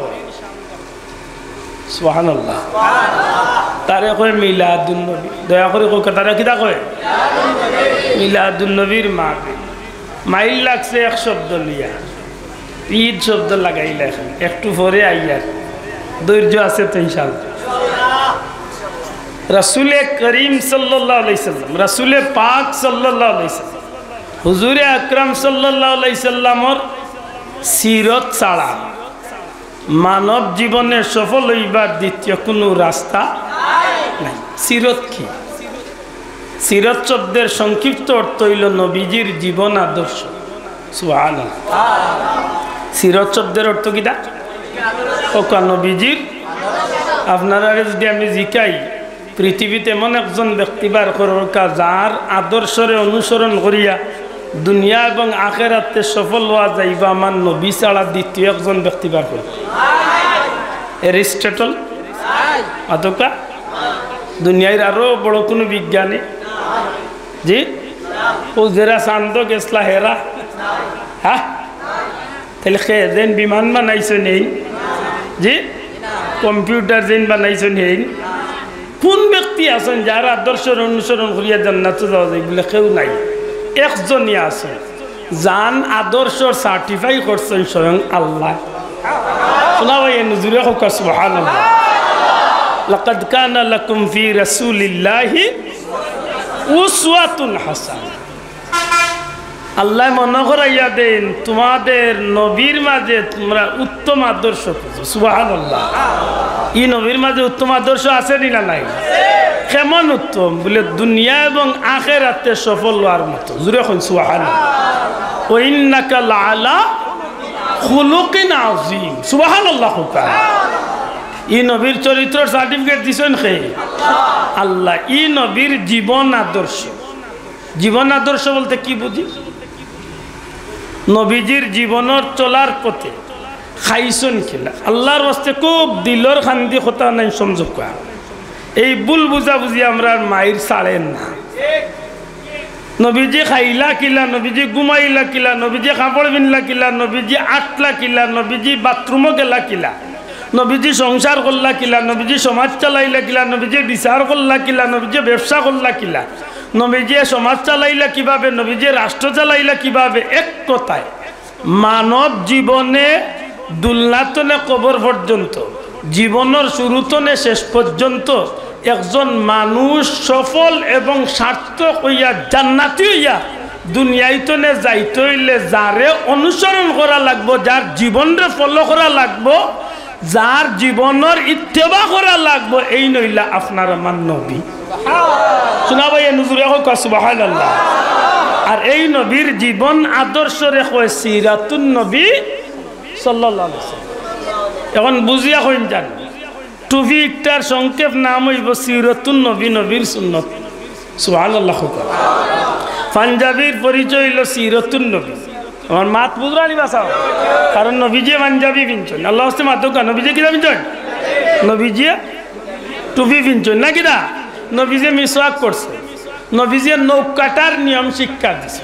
সুবহানাল্লাহ তারে কয় মিলাদুন নবী দয়া করে কয় তারা কিতা কয় মিলাদুন নবীর মাহফিল মাইল লাগছে এক শব্দ লিয়া ঈদ শব্দ লাগাইলা এখন একটু পরে আইয়ার ধৈর্য আছে তো ইনশাআল্লাহ রাসূলে করিম সাল্লাল্লাহু আলাইহি সাল্লাম রাসূলে পাক সাল্লাল্লাহু আলাইহি সাল্লাম হুজুরে আকরাম সাল্লাল্লাহু আলাইহি সাল্লামর সিরত ছাড়া মানব জীবনে সফল হইবার দ্বিতীয় কোনো রাস্তা নাই সিরত কি সিরত শব্দের সংক্ষিপ্ত অর্থ হইল নবীজির জীবন আদর্শ সুবহানাল্লাহ সিরত শব্দের অর্থ কিটা ওকা নবীজির আপনারা যদি আমি জিকাই পৃথিবীতে এমন একজন ব্যক্তি বার করকা যার আদর্শরে অনুসরণ করিয়া দুনিয়া এবং আখেরাতে সফল হওয়া যাইবা আমার নবী ছাড়া দ্বিতীয় একজন ব্যক্তি বার করে এরিস্টটল অতকা দুনিয়ার আরো বড় কোনো বিজ্ঞানী জি ও যারা চান্দ গেছলা হেরা হ্যাঁ তাহলে খে যেন বিমান বানাইছে নেই জি কম্পিউটার যেন বানাইছে নেই কোন ব্যক্তি আছেন যার আদর্শের অনুসরণ করিয়া জান্নাতে যাওয়া যায় বলে কেউ নাই একজনই আছে জান আদর্শ সার্টিফাই করছেন স্বয়ং আল্লাহ শোনা ভাই নজুরে হোক সুবহানাল্লাহ লাকাদ কানা লাকুম ফি রাসূলিল্লাহি উসওয়াতুন হাসানাহ আল্লাহ মনে করাইয়া দেন তোমাদের নবীর মাঝে তোমরা উত্তম আদর্শ খুঁজো সুবহানাল্লাহ ই নবীর মাঝে উত্তম আদর্শ আছে না নাই কেমন উত্তম বলে দুনিয়া এবং আখিরাতে সফল হওয়ার মতো জুরে কইন সুবহানাল্লাহ ওয়া ইন্নাকা লাআলা খুলুকিন আযীম সুবহানাল্লাহ ই নবীর চরিত্র সার্টিফিকেট দিছেন কে আল্লাহ ই নবীর জীবন আদর্শ বলতে কি বুঝি নবীজির জীবনের চলার পথে খাইছন খেলা আল্লাহর বাস্তে খুব দিলর খান্দি কথা নাই সংযোগ করা এই ভুল বুঝা বুঝি আমরা মায়ের ছাড়েন না নবীজি খাইলা কিলা, নবীজি ঘুমাইলা কিলা, নবীজি কাপড় পিনলা কিলা, নবীজি আটলা কিলা, নবীজি বাথরুমও গেলা কিলা, নবীজি সংসার করলা কিলা, নবীজি সমাজ চালাইলা কিলা, নবীজি বিচার করলা কিলা, নবীজি ব্যবসা করলা কিলা, নবীজি সমাজ চালাইলা কিভাবে, নবীজি রাষ্ট্র চালাইলা কিভাবে। এক কথায় মানব জীবনে দুলনাতনে কবর পর্যন্ত, জীবনের শুরুতনে শেষ পর্যন্ত একজন মানুষ সফল এবং সার্থক হইয়া জান্নাতি হইয়া দুনিয়াইতনে যাইতে হইলে যারে অনুসরণ করা লাগবো, যার জীবনরে ফলো করা লাগবো, যার জীবনের ইত্তেবা করা লাগবো, এই নইলা আপনার আমার নবী। শোনা ভাই নুজুরে হোক সুবহানাল্লাহ। আর এই নবীর জীবন আদর্শ রেখে সিরাতুন নবী সাল্লাল্লাহু আলাইহি ওয়াসাল্লাম। এখন বুঝিয়া কইন জান, টুপি একটার সংক্ষেপ নাম হইব সিরাতুন নবী, নবীর সুন্নত। সুবহানাল্লাহ। পাঞ্জাবির পরিচয় হইল সিরাতুন নবী। আমার মাত বুঝরানি বাসাও, কারণ নবীজি পাঞ্জাবি পিনছেন, আল্লাহ হস্তে মাতুকা নবীজি কিনা পিনছেন, নবীজি টুপি পিনছেন না কিনা, নবীজি মিসওয়াক করছে, নবীজি নৌকাটার নিয়ম শিক্ষা দিছে,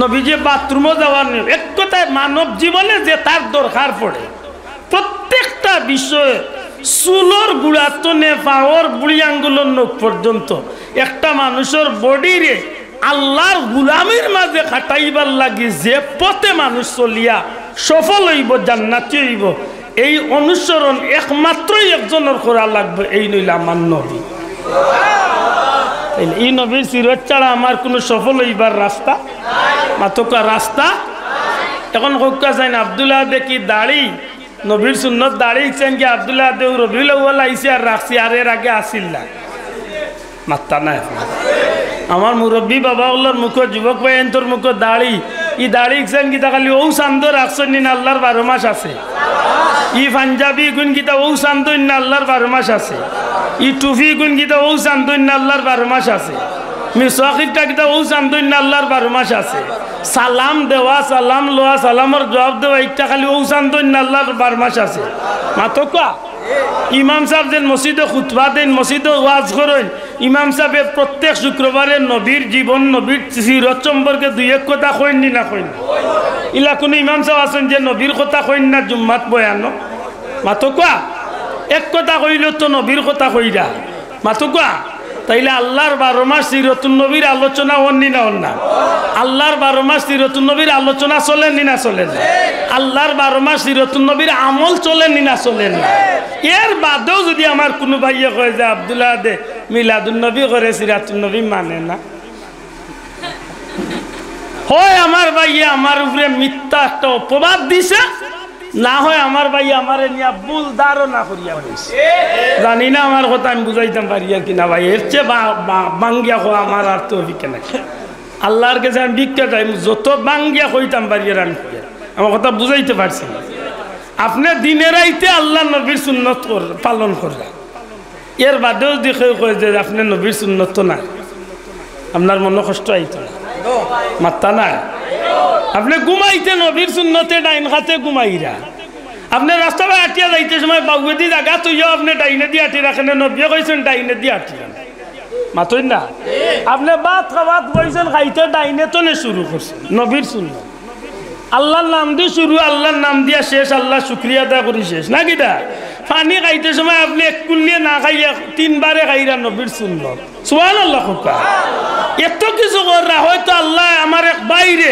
নবীজি বাথরুমও যাওয়ার নিয়ম। এক কথায় মানব জীবনে যে তার দরকার পড়ে প্রত্যেকটা বিষয়ে চুলোর গুড়াতনে পাওয়ার বুড়ি আঙ্গুলের নখ পর্যন্ত একটা মানুষের বডিরে আল্লাহর গুলামির মাঝে খাটাইবার লাগি যে পথে মানুষ চলিয়া সফল হইব, জান্নাতি হইব, এই অনুসরণ একমাত্রই একজনের করা লাগবে, এই নইলে আমার নবী। এই নবীর সিরত ছাড়া আমার কোনো সফল হইবার রাস্তা মাতকা রাস্তা। এখন হোকা চাইন আব্দুল্লাহ দে কি দাড়ি, নবীর সুন্নত দাড়ি চাইন কি আব্দুল্লাহ দে রবিউল আউয়াল আইসি আর রাখছি, আর এর আগে আসিল না মাত্তা নাই। আমার মুরব্বী বাবা ওগুলোর মুখ, যুবক ভাই তোর মুখ দাড়ি, ই দাড়ি চাইন গীতা খালি ও চান্দ রাখছেন না, আল্লাহর 12 মাস আছে। ই পাঞ্জাবি গুণ গীতা ও চান্দ না, আল্লাহর 12 মাস আছে। ই টুফি গুণ গীতা ও চান্দ না, আল্লাহর 12 মাস আছে। মিসওয়াকিটা গীতা ও চান্দ না, আল্লাহর 12 মাস আছে। সালাম দেওয়া, সালাম লোয়া, সালামের জবাব দেওয়া, একটা খালি ও চান্দ না, আল্লাহর 12 মাস আছে। মাতকা ইমাম সাহেব যেন মসজিদে খুতবা দেন, মসজিদে ওয়াজ করেন, ইমাম সাহেব প্রত্যেক শুক্রবারে নবীর জীবন, নবীর সিরত সম্পর্কে দুই এক কথা কইনি না কইন। ইলা কোনো ইমাম সাহেব আছেন যে নবীর কথা কইন না জুম্মাত বয়ানো? মাতকা এক কথা কইল তো নবীর কথা কইরা মাতকা। তাইলে আল্লাহর 12 মাস সিরতুন নবীর আলোচনা অন্যি না অন্য? আল্লাহর 12 মাস সিরতুন নবীর আলোচনা চলেনি না চলেন? আল্লাহর 12 মাস সিরতুন নবীর আমল চলেনি না চলেন? এর বাদেও যদি আমার কোনো ভাইয়ে কয় যে আব্দুল্লাহ দে মিলাদুন নবী করে, সিরাতুন নবী মানে না, হয় আমার ভাইয়ে আমার উপরে মিথ্যা একটা অপবাদ দিছে, না হয় আমার ভাই আমার নিয়ে ভুল ধারণা করিয়া বলছে। জানি না আমার কথা আমি বুঝাইতাম পারি আর কিনা ভাই, এর চেয়ে বাঙ্গিয়া হওয়া আমার আর তো অভিজ্ঞ নাই। আল্লাহর কাছে আমি ভিক্ষা চাই, যত বাঙ্গিয়া কইতাম পারি আর আমি আমার কথা বুঝাইতে পারছি না। আপনি দিনের আইতে আল্লাহ নবীর সুন্নত পালন করে, এর বাদেও দেখে কয়ে যে আপনি নবীর সুন্নত না, আপনার মনে কষ্ট আইত না, মাত্তা না। আপনি ঘুমাইতে নবীর সুন্নতে ডাইন খাতে ঘুমাইরা, আপনি রাস্তা আটিয়া যাইতে সময় বাগুদি জায়গা তুইও আপনি ডাইনে দিয়ে আটি রাখেন, নবী কইছেন ডাইনে দিয়ে আটি মাতই না। আপনি ভাত খাওয়াত বইছেন, খাইতে ডাইনে তো নে শুরু করছেন, নবীর সুন্নত। আল্লাহর নাম দিয়ে শুরু, আল্লাহর নাম দিয়া শেষ, আল্লাহ শুক্রিয়া আদা করি শেষ না কিটা। পানি খাইতে সময় আপনি এক কুল্লিয়ে না খাইয়া 3 বারে খাইরা, নবীর সুন্নত। সুবহানাল্লাহ। এত কিছু করা হয়তো আল্লাহ আমার এক বাইরে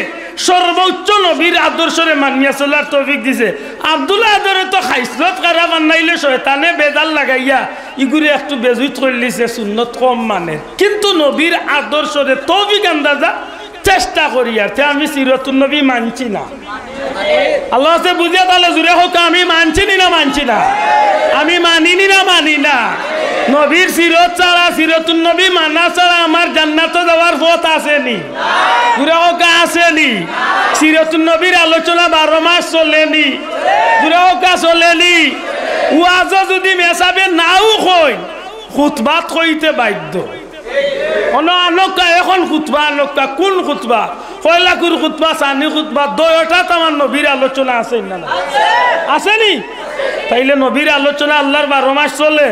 সর্বোচ্চ নবীর আদর্শরে মানিয়া চলার তৌফিক দিছে। আব্দুল্লাহ আদরে তো খাইসলত কারা বানাইলে শয়তানে বেজাল লাগাইয়া ইগুরে একটু বেজুত করলিছে, সুন্নত কম মানে, কিন্তু নবীর আদর্শরে তৌফিক আন্দাজা চেষ্টা করি আর আমি সিরাতুন নবী মানছি না। আল্লাহ সে বুঝিয়া তাহলে জুড়ে হোক, আমি মানছি না মানছি না, আমি মানিনি না মানি না। নবীর সিরত ছাড়া, সিরাতুন নবী মানা ছাড়া আমার জান্নাতে যাওয়ার পথ আসেনি, জুড়ে হোক আসেনি। সিরাতুন নবীর আলোচনা 12 মাস চলেনি, জুড়ে হোক চলেনি। ওয়াজ যদি মেসাবে নাও কই, খুতবাত কইতে বাধ্য। অনকা এখন খুতবা আনকা কোন খুতবা, কয়লাকুর খুতবা, সানি খুতবা, দয়টা আমার নবীর আলোচনা আছে না আসেনি? তাইলে নবীর আলোচনা আল্লাহর 12 মাস চলে,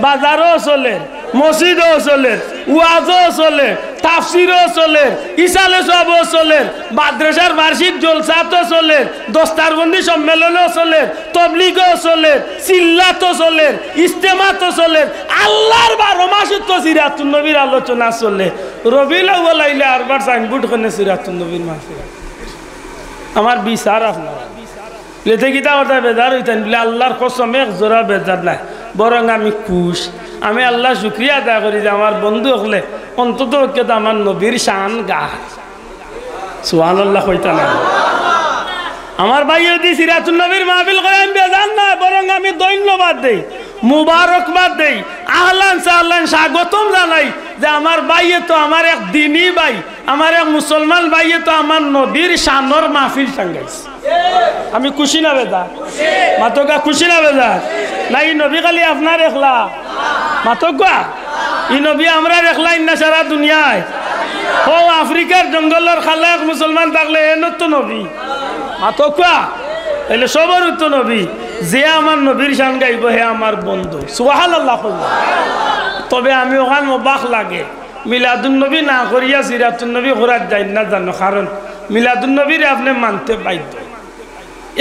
বাজারও চলে, মসজিদও চলে, ওয়াজও চলে, তাফসিরও চলে, ইসালে সবও চলে, মাদ্রাসার বার্ষিক জলসা তো চলে, দস্তারবন্দি সম্মেলনও চলে, তবলিগও চলে, সিল্লাতও চলে, ইজতেমা তো চলে, আল্লাহর 12 মাসে তো সিরাতুন নবীর আলোচনা চলে। রবিউল আউয়াল আইলে আরবার সাইনবোর্ড খানে সিরাতুন নবীর মাহফিল। আমার বিচার আপনার লেতে কিতা কথা বেজার হইতেন বলে আল্লাহর কসম এক জোড়া বেজার নাই, বরং আমি খুশ। আমি আল্লাহ শুক্রিয়া আদায় করি যে আমার বন্ধু হলে অন্তত আমার নবীর শান গা সুবহানাল্লাহ কইতা না। আমার ভাই যদি সিরাতুন নবীর মাহফিল করে আমি বেজার না, বরং আমি ধন্যবাদ দেই, মুবারকবাদ দেই, আহলান সাহলান স্বাগতম জানাই যে আমার ভাইয়ে তো আমার এক দিনী ভাই, আমার এক মুসলমান ভাইয়ে তো আমার নবীর শানর মাহফিল সাঙ্গাইছে। আমি খুশি না বেদা মাতকা, খুশি না বেদা না? এই নবী খালি আপনার একলা মাতকা, এই নবী আমরা একলাই না সারা দুনিয়ায়। ও আফ্রিকার জঙ্গলের খালা এক মুসলমান থাকলে এনত তো নবী মাতকা, তাইলে সবার তো নবী। যে আমার নবীর শান গাইব হে আমার বন্ধু, সুবহানাল্লাহ। তবে আমি ওখান অবাক লাগে মিলাদুন নবী না করিয়া সিরাতুন নবী করার যাই না জানো, কারণ মিলাদুন নবীর আপনি মানতে বাধ্য।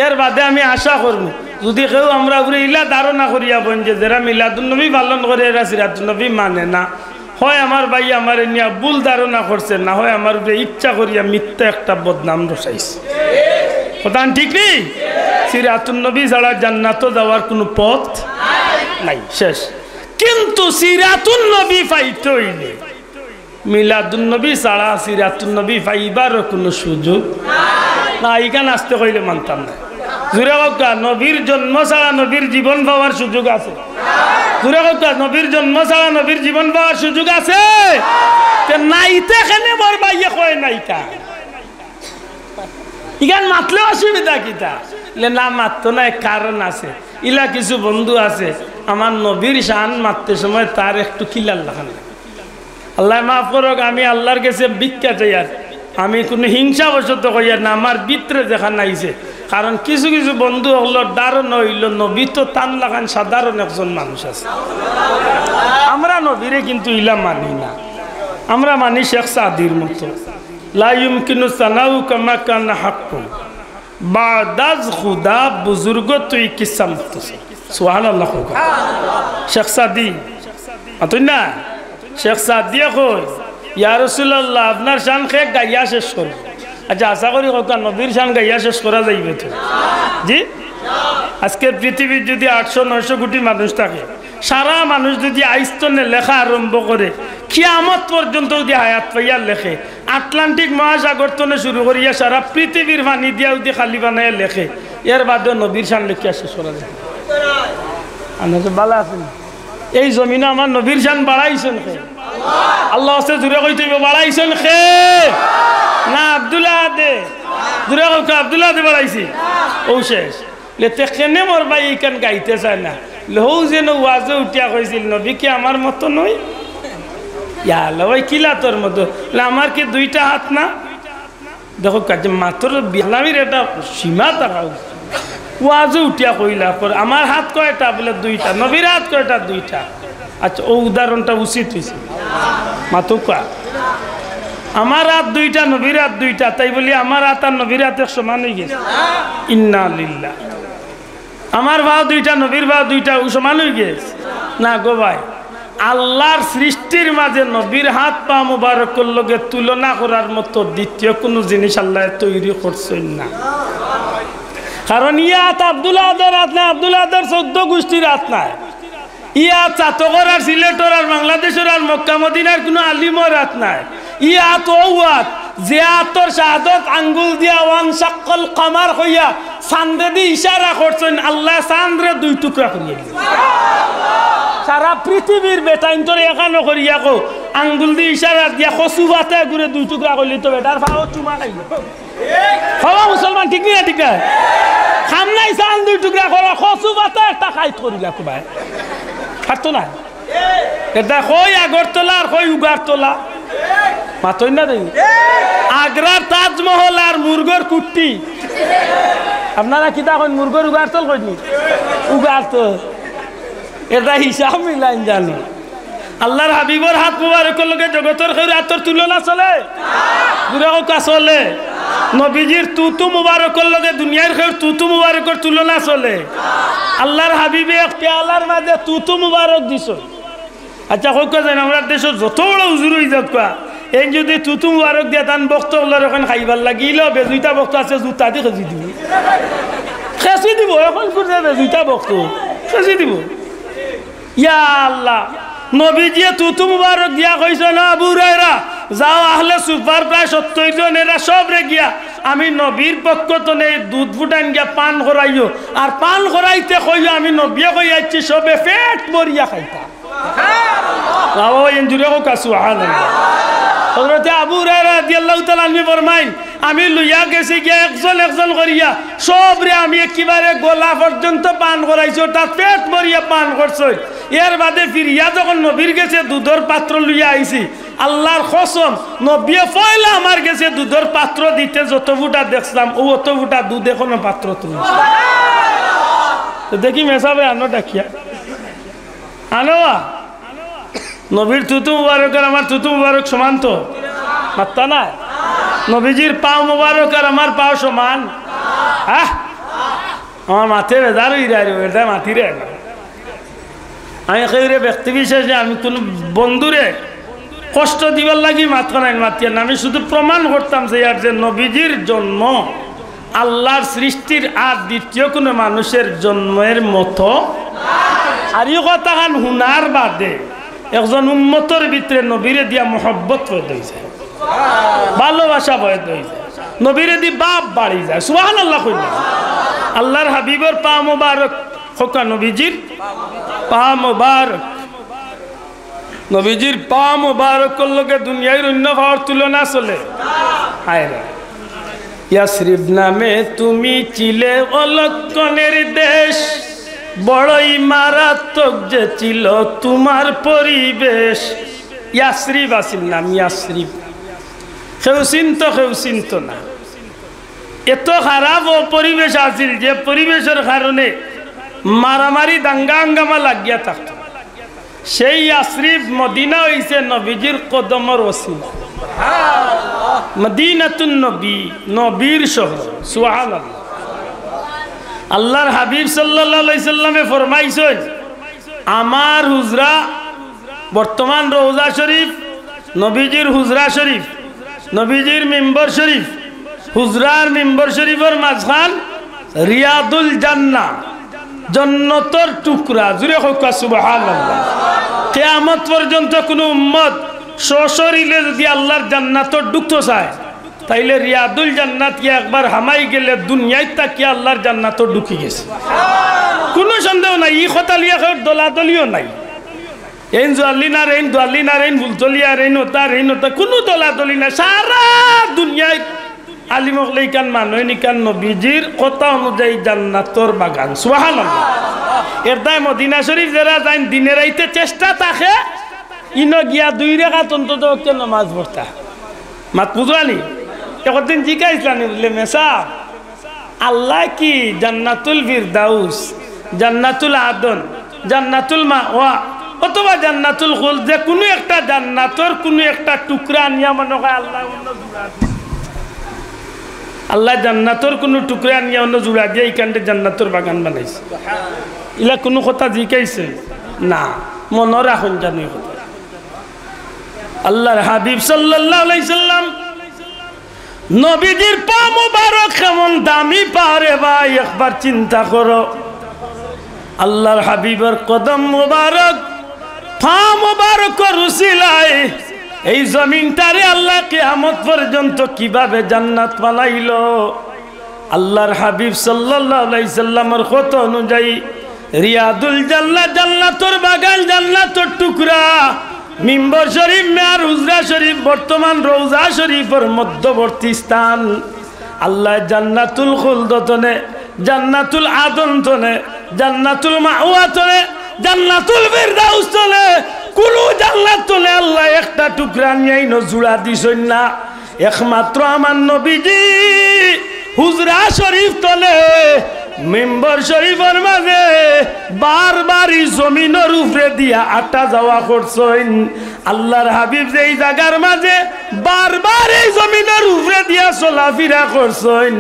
এর বাদে আমি আশা করব যদি কেউ আমরা উপরে ইলা ধারণা করিয়া বন যে যারা মিলাদুন নবী পালন করে এরা সিরাতুন নবী মানে না, হয় আমার ভাই আমার নিয়ে ভুল ধারণা করছে, না হয় আমার উপরে ইচ্ছা করিয়া মিথ্যা একটা বদনাম রসাইছে। কথা ঠিক নেই? সিরাতুন নবী ছাড়া জান্নাতে যাওয়ার কোনো পথ নাই, শেষ। কিন্তু সিরাতুন নবী পাইতে হইলে মিলাদুন নবী ছাড়া সিরাতুন নবী পাইবার কোনো সুযোগ না। এইখানে আসতে কইলে মানতাম না। জুড়ে কথা নবীর জন্ম ছাড়া নবীর জীবন পাওয়ার সুযোগ আছে? জুড়ে কথা নবীর জন্ম ছাড়া নবীর জীবন পাওয়ার সুযোগ আছে? নাইতে কেনে মোর ভাইয়ে কয় নাইতা, ইগান মাতলে অসুবিধা কিতা? না মারতো না, কারণ আছে। ইলা কিছু বন্ধু আছে আমার নবীর শান মারতে সময় তার একটু খিলাল লাগান। আল্লাহ মাফ করুক, আমি আল্লাহর কাছে ভিক্ষা চাই। আর আমি কোনো হিংসা বশত কইয়া না, আমার ভিতরে দেখা নাইছে। কারণ কিছু কিছু বন্ধু হলো দারুণ হইল নবী তো টান লাগান সাধারণ একজন মানুষ আছে। আমরা নবীরে কিন্তু ইলা মানি না, আমরা মানি শেখ সাদির মতো। লা ইউমকিনু সানাউ কামা কানা হাক্কু বাদাজ খুদা বুজুর্গ তুই কিসা মুখতসর। সুবহানাল্লাহ। শেখ সাদি আতুই না, শেখ সাদিয়া কই ইয়া রাসূলুল্লাহ আপনার শান খে গাইয়া শেষ কর। আচ্ছা আশা করি কথা নবীর শান গাইয়া শেষ করা যাইবে তো? জি, আজকের পৃথিবীর যদি 800-900 কোটি মানুষ থাকে, সারা মানুষ যদি আইস্তনে লেখা আরম্ভ করে কিয়ামত পর্যন্ত যদি হায়াত পাইয়া লেখে, আটলান্টিক মহাসাগর তনে শুরু করিয়া সারা পৃথিবীর পানি দিয়া যদি খালি বানাইয়া লেখে, এর বাদেও নবীর শান লেখিয়া শেষ করা যায়? ভালো আছেন? এই জমিনে আমার নবীর শান বাড়াইছেন খে? আল্লাহ আছে জুড়ে কইতে বাড়াইছেন খে না? আব্দুল্লাহ দে জুড়ে কইতে আব্দুল্লাহ দে বাড়াইছি ও শেষ। লেতে কেনে মোর ভাই এইখান গাইতে চায় না? লহু যেন ওয়াজে উঠিয়া কইছিল নবী কি আমার মতো নই? ভাই কিলা তোর মতো? আমার কি 2টা হাত না? দেখো কাজে মাত্র বিয়ালামির একটা সীমা থাকা ওয়াজে উঠিয়া কইলা পর আমার হাত কয়টা? বলে 2টা। নবীর হাত কয়টা? 2টা। আচ্ছা ও উদাহরণটা উচিত হয়েছে মাতুকা। আমার হাত 2টা, নবীর হাত 2টা, তাই বলি আমার হাত আর নবীর হাত সমান হয়ে গেছে? ইন্না লিল্লাহ। আমার ভাও 2টা, নবীর ভাও 2টা, ও সমান হয়ে গেছে না গো ভাই। আল্লাহর সৃষ্টির মাঝে নবীর হাত পা মুবারকের লগে তুলনা করার মতো দ্বিতীয় কোনো জিনিস আল্লাহ তৈরি করছেন না। কারণ ইয়া হাত আব্দুল্লাহ আদর হাত না, আব্দুল্লাহ আদর 14 গোষ্ঠীর হাত নাই। ইয়া চাতকর আর সিলেটর আর বাংলাদেশের আর মক্কা মদিনার কোনো আলিমর হাত নাই। ইয়া হাত ও হাত যে হাতর শাহাদত আঙ্গুল দিয়া ওয়ান শাক্কাল কামার হইয়া চাঁদে দিয়ে ইশারা করছেন, আল্লাহ চাঁদরে 2 টুকরা করিয়া দিলেন। সারা পৃথিবীর বেটাইন তোর এখানো করিয়া কো আঙ্গুল দিয়ে ইশারা দিয়া কচু ভাতে ঘুরে 2 টুকরা করলি তো বেটার ভাও চুমা খাইল। হওয়া মুসলমান ঠিক না? ঠিক না? খাম নাই চান 2 টুকরা করা কচু ভাতে একটা খাইত করিলা ভাই খাতো না? এটা কই আগরতলা আর কই উগারতলা মাতই না দেখি। আগ্রার তাজমহল আর মুরগর কুট্টি, আপনারা কিতা কইন? মুরগর উগারতল কইনি? উগারতল। এটা হিসাব মিলাইন জানো। আল্লাহর হাবিবর হাত মুবারকের লগে জগতের খেউর হাতর তুলনা চলে দূরে কা চলে নবীজির তুতু মুবারকের লগে দুনিয়ার খেউর তুতু মুবারকের তুলনা চলে আল্লাহর হাবিবে এক পেয়ালার মাঝে তুতু মুবারক দিছ আচ্ছা হোক জানি আমরা দেশের যত বড় হুজুর হয়ে যাক এই যদি তুতু মুবারক দিয়ে তান বক্ত হলার এখন খাইবার লাগিল বেজুইটা বক্ত আছে জুতা দিয়ে খেজি দিব খেসি দিব এখন করে বেজুইটা বক্ত খেসি দিব ইয়া আল্লাহ নবীজিয়ে তুতু মুবারক দিয়া কইছে না আবু হুরায়রা যাও আহলে সুফার প্রায় 70 জন এরা সব রে গিয়া আমি নবীর পক্ষ তো নেই দুধ ফুটান গিয়া পান করাইও আর পান করাইতে কইও আমি নবিয়ে কই আইছি সবে পেট ভরিয়া খাইতা বাবা এনজুরে কো সুবহানাল্লাহ হযরত আবু হুরায়রা রাদিয়াল্লাহু তাআলা আনহু ফরমাইন আমি লইয়া গেছি গিয়া একজন করিয়া সব রে আমি একেবারে গলা পর্যন্ত পান করাইছো তার পেট ভরিয়া পান করছই এর বাদে ফিরিয়া যখন নবীর গেছে দুধের পাত্র লইয়া আইছি আল্লাহর কসম নবী পয়লা আমার গেছে দুধের পাত্র দিতে যত ফুটা দেখলাম ও অত ফুটা দুধ এখনো পাত্র তুলি তো দেখি মেসাবে আনো ডাকিয়া আনো নবীর তুতু মুবারক আর আমার তুতু মুবারক সমান তো মাত্তা না নবীজির পাও মুবারক আর আমার পাও সমান আমার মাথে বেজার হয়ে যায় এটা মাথিরে আমি কেউরে ব্যক্তি বিশেষে আমি কোনো বন্ধুরে কষ্ট দিবার লাগি মাথা নাই মাতিয়া না আমি শুধু প্রমাণ করতাম যে আর যে নবীজির জন্ম আল্লাহর সৃষ্টির আর দ্বিতীয় কোনো মানুষের জন্মের মতো আর এই কথাখান হুনার বাদে একজন উম্মতর ভিতরে নবীরে দিয়া মহব্বত পয়দা হয়ে যায় ভালোবাসা পয়দা হয়ে যায় নবীরে দি বাপ বাড়ি যায় সুবহানাল্লাহ কইলা আল্লাহর হাবিবর পা মুবারক হোকা নবীজির পা মুবারক নবীজির পা মুবারকের লগে দুনিয়ার অন্য ভাওয়ার তুলনা চলে আয়রা ইয়াসরিব নামে তুমি চিলে অলক্ষণের দেশ বড়ই মারাত্মক যে ছিল তোমার পরিবেশ ইয়াসরিব আসিল নাম ইয়াসরিব কেউ চিন্ত না এত খারাপ ও পরিবেশ আসিল যে পরিবেশের কারণে মারামারি দাঙ্গা হাঙ্গামা লাগিয়া থাকত সেই ইয়াসরিব মদিনা হইছে নবীজির কদমর ওসিলা মদিনাতুন নবী নবীর শহর সুবহানাল্লাহ আল্লাহর হাবিব সাল্লাল্লাহু আলাইহি সাল্লামে ফরমাইছেন আমার হুজরা বর্তমান রওজা শরীফ নবীজির হুজরা শরীফ নবীজির মিম্বর শরীফ হুজরার মিম্বর শরীফের মাঝখান রিয়াদুল জান্নাহ জান্নাতের টুকরা জুড়ে হোক সুবহানাল্লাহ কিয়ামত পর্যন্ত কোন উম্মত সশরীরে যদি আল্লাহর জান্নাতে ঢুকতে চায় তাইলে রিয়াদুল জান্নাত কি একবার হামাই গেলে দুনিয়ায় তাকি আল্লাহর জান্নাতে ঢুকি গেছে কোনো সন্দেহ নাই ই কথা লিয়া দলাদলিও নাই এই জোয়ালিনা রেন দোয়ালিনা রেন বুলতলিয়া রেন ওতা কোনো দলাদলি না সারা দুনিয়ায় আলিমক লেখান মানুষ নিকান নবীজির কথা অনুযায়ী জান্নাতর বাগান সুবহানাল্লাহ এর দায় মদিনা শরীফ যারা যান দিনের আইতে চেষ্টা থাকে ইনো গিয়া 2 রাকাত অন্তত নামাজ পড়তা মাত বুঝানি একদিন জিজ্ঞাসলানি বলে মেসা আল্লাহ কি জান্নাতুল ফিরদাউস জান্নাতুল আদন জান্নাতুল মাওয়া অথবা জান্নাতুল খুলদ যে কোনো একটা জান্নাতর কোনো একটা টুকরা নিয়া মনে হয় আল্লাহ জান্নাতর কোনো টুকরা নিয়া অন্য জুড়া দিয়ে এইখানটা জান্নাতর বাগান বানাইছে ইলা কোনো কথা জিজ্ঞাইছে না মনে রাখুন জানি কথা আল্লাহর হাবিব সাল্লাল্লাহু আলাইহি সাল্লাম নবীজির পা মুবারক কেমন দামি পারে ভাই একবার চিন্তা করো আল্লাহর হাবিবের কদম মুবারক পা মুবারক রুসিলায় এই জমিনটারে আল্লাহ কিয়ামত পর্যন্ত কিভাবে জান্নাত বানাইলো আল্লাহর হাবিব সাল্লাল্লাহু আলাইহি সাল্লামের কথা অনুযায়ী রিয়াদুল জান্নাহ জান্নাতুর বাগান জান্নাতুর টুকরা মিম্বর শরীফ মেয়ার হুজরা শরীফ বর্তমান রওজা শরীফের মধ্যবর্তী স্থান আল্লাহ জান্নাতুল খুলদ তনে জান্নাতুল আদন তনে জান্নাতুল মাওয়া তনে জান্নাতুল ফিরদাউস তনে কোন জান্নাত তনে আল্লাহ একটা টুকরা নিয়ে জুড়া দিছেন না একমাত্র আমার নবীজি হুজরা শরীফ তনে মেম্বার শরীফের মাঝে বারবারই জমিনের উপরে দিয়া আটা যাওয়া করছেন আল্লাহর হাবিব যেই জায়গার মাঝে বারবার এই জমিনের উপরে দিয়া চলাফেরা করছেন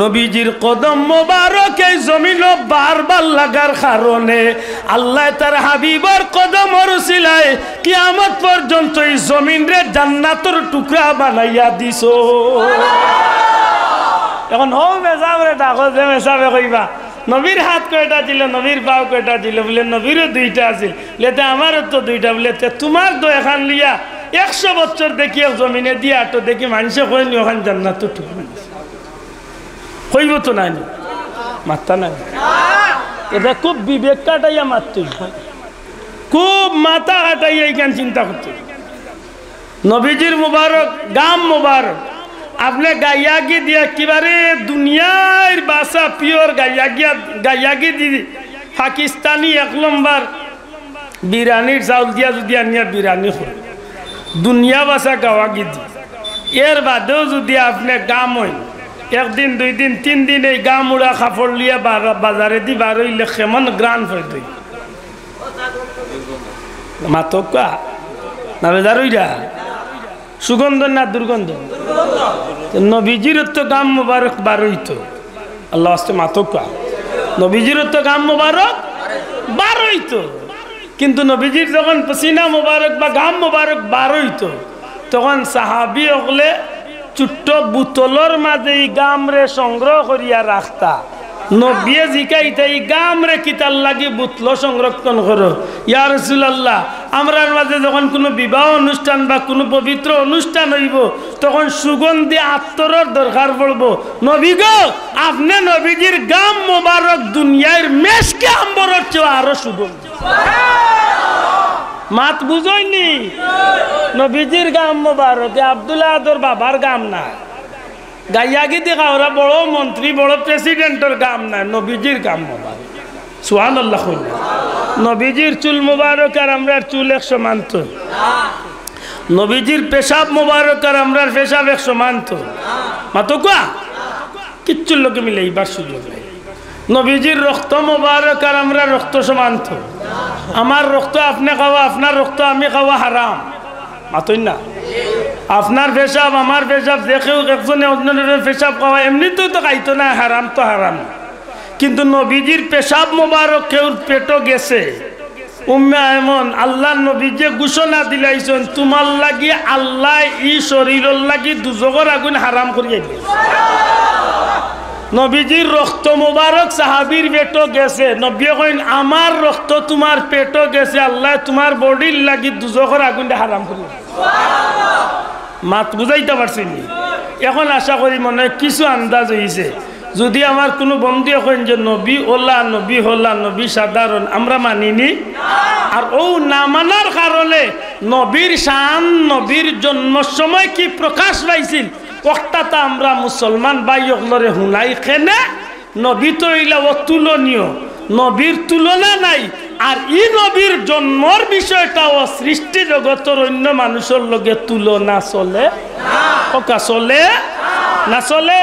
নবীজির কদম মোবারক এই জমিন বারবার লাগার কারণে আল্লাহ তার হাবিবের কদমের উসিলায় কিয়ামত পর্যন্ত এই জমিনরে জান্নাতের টুকরা বানাইয়া দিছো। এখন হো মেসাবরে ডাকো যে মেসাবে কইবা নবীর হাত কয়টা ছিল নবীর পাও কয়টা ছিল বলে নবীরও দুইটা আছিল লেতে আমারও তো দুইটা বলে তোমার তো এখান লিয়া 100 বছর দেখি জমিনে দিয়া তো দেখি মানুষে কইনি ওখান জান্নাত টুকরা কইব তো নাই মাত্তা নাই এটা খুব বিবেক কাটাইয়া মারতে খুব মাথা কাটাইয়া এইখান চিন্তা করতে নবীজির মুবারক গাম মুবারক আপনি গাইয়াগি দিয়া কিবারে দুনিয়ার বাসা পিওর গাইয়াগি দি পাকিস্তানি 1 নম্বর বিরিয়ানির চাউল দিয়া যদি আনিয়া বিরিয়ানি হয় দুনিয়া বাসা গাওয়াগি দি এর বাদেও যদি আপনি গাম হয় 1 দিন 2 দিন 3 দিন এই গাম উড়া কাপড় লিয়া বাজারে দি বার হইলে কেমন গ্রান হয়ে তুই মাতকা না বেজার হইরা সুগন্ধ না দুর্গন্ধ নবীজির তো গাম মুবারক বার হইতো আল্লাহ আস্তে মাতকা নবীজির তো গাম মুবারক বার হইতো কিন্তু নবীজির যখন পসিনা মুবারক বা গাম মুবারক বার হইতো তখন সাহাবী হলে ছোট্ট বোতলের মাঝে এই গাম রে সংগ্রহ করিয়া রাখতা নবিয়ে জিকাইতে এই গাম রে কিতাল লাগি বোতল সংরক্ষণ করো ইয়া রাসূলুল্লাহ আমরার মাঝে যখন কোনো বিবাহ অনুষ্ঠান বা কোনো পবিত্র অনুষ্ঠান হইব তখন সুগন্ধি আত্মর দরকার পড়ব নবী গো আপনি নবীজির গাম মোবারক দুনিয়ার মেশকে আম্বরের চেয়ে আরো সুগন্ধি মাত বুঝইনি নবীজির গাম মোবারক আব্দুল্লাহ আদর বাবার গাম না গাইয়াগি দেখা ওরা বড় মন্ত্রী বড় প্রেসিডেন্টের গাম না নবীজির গাম মোবারক সুবহানাল্লাহ নবীজির চুল মোবারক আর আমরার চুল 100 মানত নবীজির পেশাব মোবারক আর আমরার পেশাব 100 মানত মাতকা কিচ্ছুর লোকে মিলে এইবার সুযোগ নেই নবীজির রক্ত মোবারক আর আমরা রক্ত সমান তো আমার রক্ত আপনি খাওয়া আপনার রক্ত আমি খাওয়া হারাম মাতই না আপনার পেশাব আমার পেশাব দেখেও একজনে অন্যজনের পেশাব খাওয়া এমনিতেও তো খাইতো না হারাম তো হারাম কিন্তু নবীজির পেশাব মোবারক কেউর পেটও গেছে উম্মে এমন আল্লাহ নবী যে ঘোষণা দিলাইছেন তোমার লাগি আল্লাহ ই শরীরের লাগি দুজগর আগুন হারাম করিয়ে দিল নবীজির রক্ত মোবারক সাহাবীর পেটও গেছে নবী কইন আমার রক্ত তোমার পেটও গেছে আল্লাহ তোমার বডির লাগি দুজগর আগুন হারাম করিয়ে মাত বুঝাইতে পারছেন এখন আশা করি মনে কিছু আন্দাজ হয়েছে যদি আমার কোনো বন্ধু এখন যে নবী ওলা নবী হল্লা নবী সাধারণ আমরা মানিনি আর ও না মানার কারণে নবীর শান নবীর জন্মের সময় কি প্রকাশ পাইছিল ওটাতে আমরা মুসলমান ভাই ওগুলোরে হুনাই খেনে নবী তো এইলা অতুলনীয় নবীর তুলনা নাই আর ই নবীর জন্মর বিষয়টাও সৃষ্টি জগতের অন্য মানুষের লগে তুলনা চলে না চলে না চলে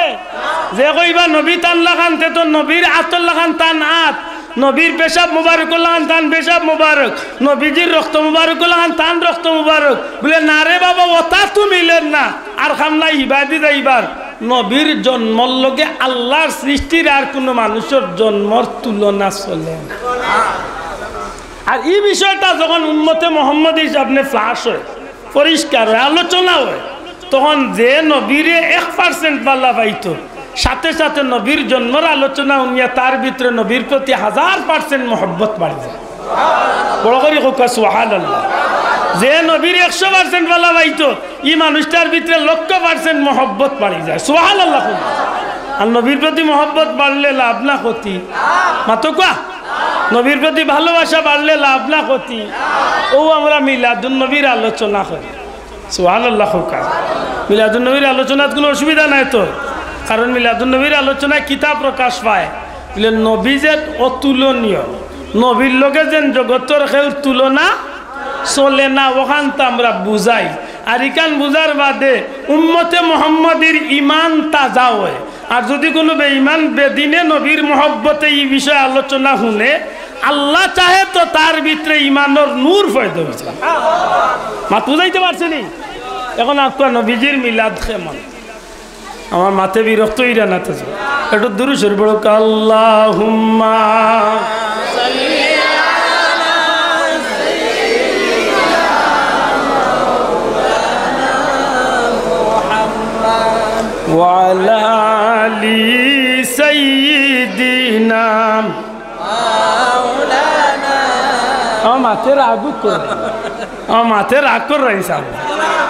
যে কইবা নবী টান লাগানতে তো নবীর আতর লাগান টান আত নবীর পেশাব মুবারক লাগান টান পেশাব মুবারক নবীজির রক্ত মুবারক লাগান টান রক্ত মুবারক বলে না রে বাবা ওটা তো মিলেন না আর খামলাই ইবাদি যাইবার নবীর জন্মর লগে আল্লাহর সৃষ্টির আর কোনো মানুষের জন্মর তুলনা চলে না আর এই বিষয়টা যখন উম্মতে মুহাম্মদ হিসাবে ফ্লাশ হয় পরিষ্কার হয় আলোচনা হয় তখন যে নবীরে 1% বাল্লা পাইতো সাথে সাথে নবীর জন্মের আলোচনা উনিয়া তার ভিতরে নবীর প্রতি 1000% মহব্বত বাড়ি যায় বড় করে হোক সুবহানাল্লাহ যে নবীর 100% বাল্লা পাইতো এই মানুষটার ভিতরে 100% মহব্বত বাড়ি যায় সুবহানাল্লাহ আর নবীর প্রতি মহব্বত বাড়লে লাভ না ক্ষতি মাতকা নবীর প্রতি ভালোবাসা বাড়লে লাভ না ক্ষতি ও আমরা মিলাদুন নবীর আলোচনা করি সুবহানাল্লাহ মিলাদুন নবীর আলোচনার কোনো অসুবিধা নাই তো কারণ মিলাদুন নবীর আলোচনায় কিতাব প্রকাশ পায় বলে নবী যে অতুলনীয় নবীর লগে যেন জগতের কেউ তুলনা চলে না ওখান তো আমরা বুঝাই আর ইকান বুঝার বাদে উম্মতে মুহাম্মাদের ইমান তাজা হয় আর যদি কোনো বেঈমান বেদিনে নবীর মহব্বতে এই বিষয়ে আলোচনা শুনে আল্লাহ চাহে তো তার ভিতরে ইমানের নূর পয়দা হয়েছে। মাত বুঝাইতে পারছেনি? এখন আপনার নবীজির মিলাদ কেমন আমার মাথে বিরক্ত হইরা না তো একটু দূর শরীফ পড়ো আল্লাহুম্মা ওয়া আলা আলি সাইয়্যিদিনা মাওলানা। আমার মাথে রাগ করে আমার মাথে রাগ করে রয়েছে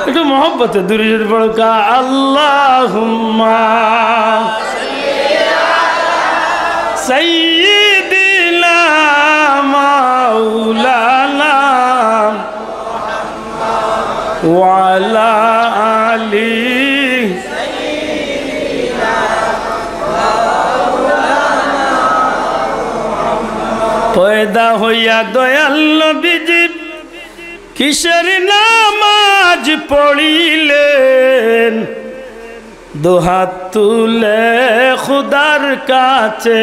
একটু মহব্বতে দূরে যদি পড়ো কা আল্লাহুম্মা সাইয়্যিদিনা মাওলানা ওয়া আলা আলি পয়দা হইয়া দয়াল নবীজি কিসের নামাজ পড়িলেন দুহাত তুলে খুদার কাছে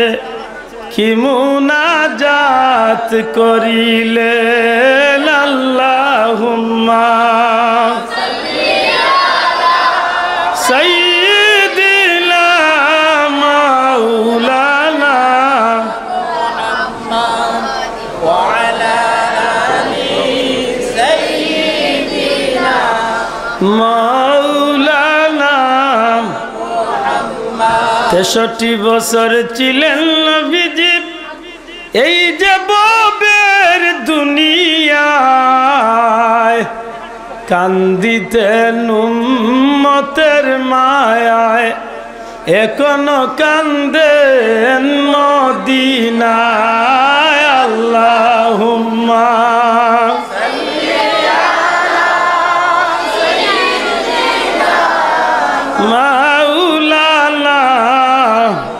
কি মুনাজাত করিলেন আল্লাহুম্মা সাইয়্যিদিনা মাওলানা মাওলানা। 63 বছর ছিলেন নবীজি এই যে ববের দুনিয়ায় কান্দিতেন উম্মতের মায়ায় এখনো কান্দেন মদিনায় আল্লাহুম্মা মাওলানা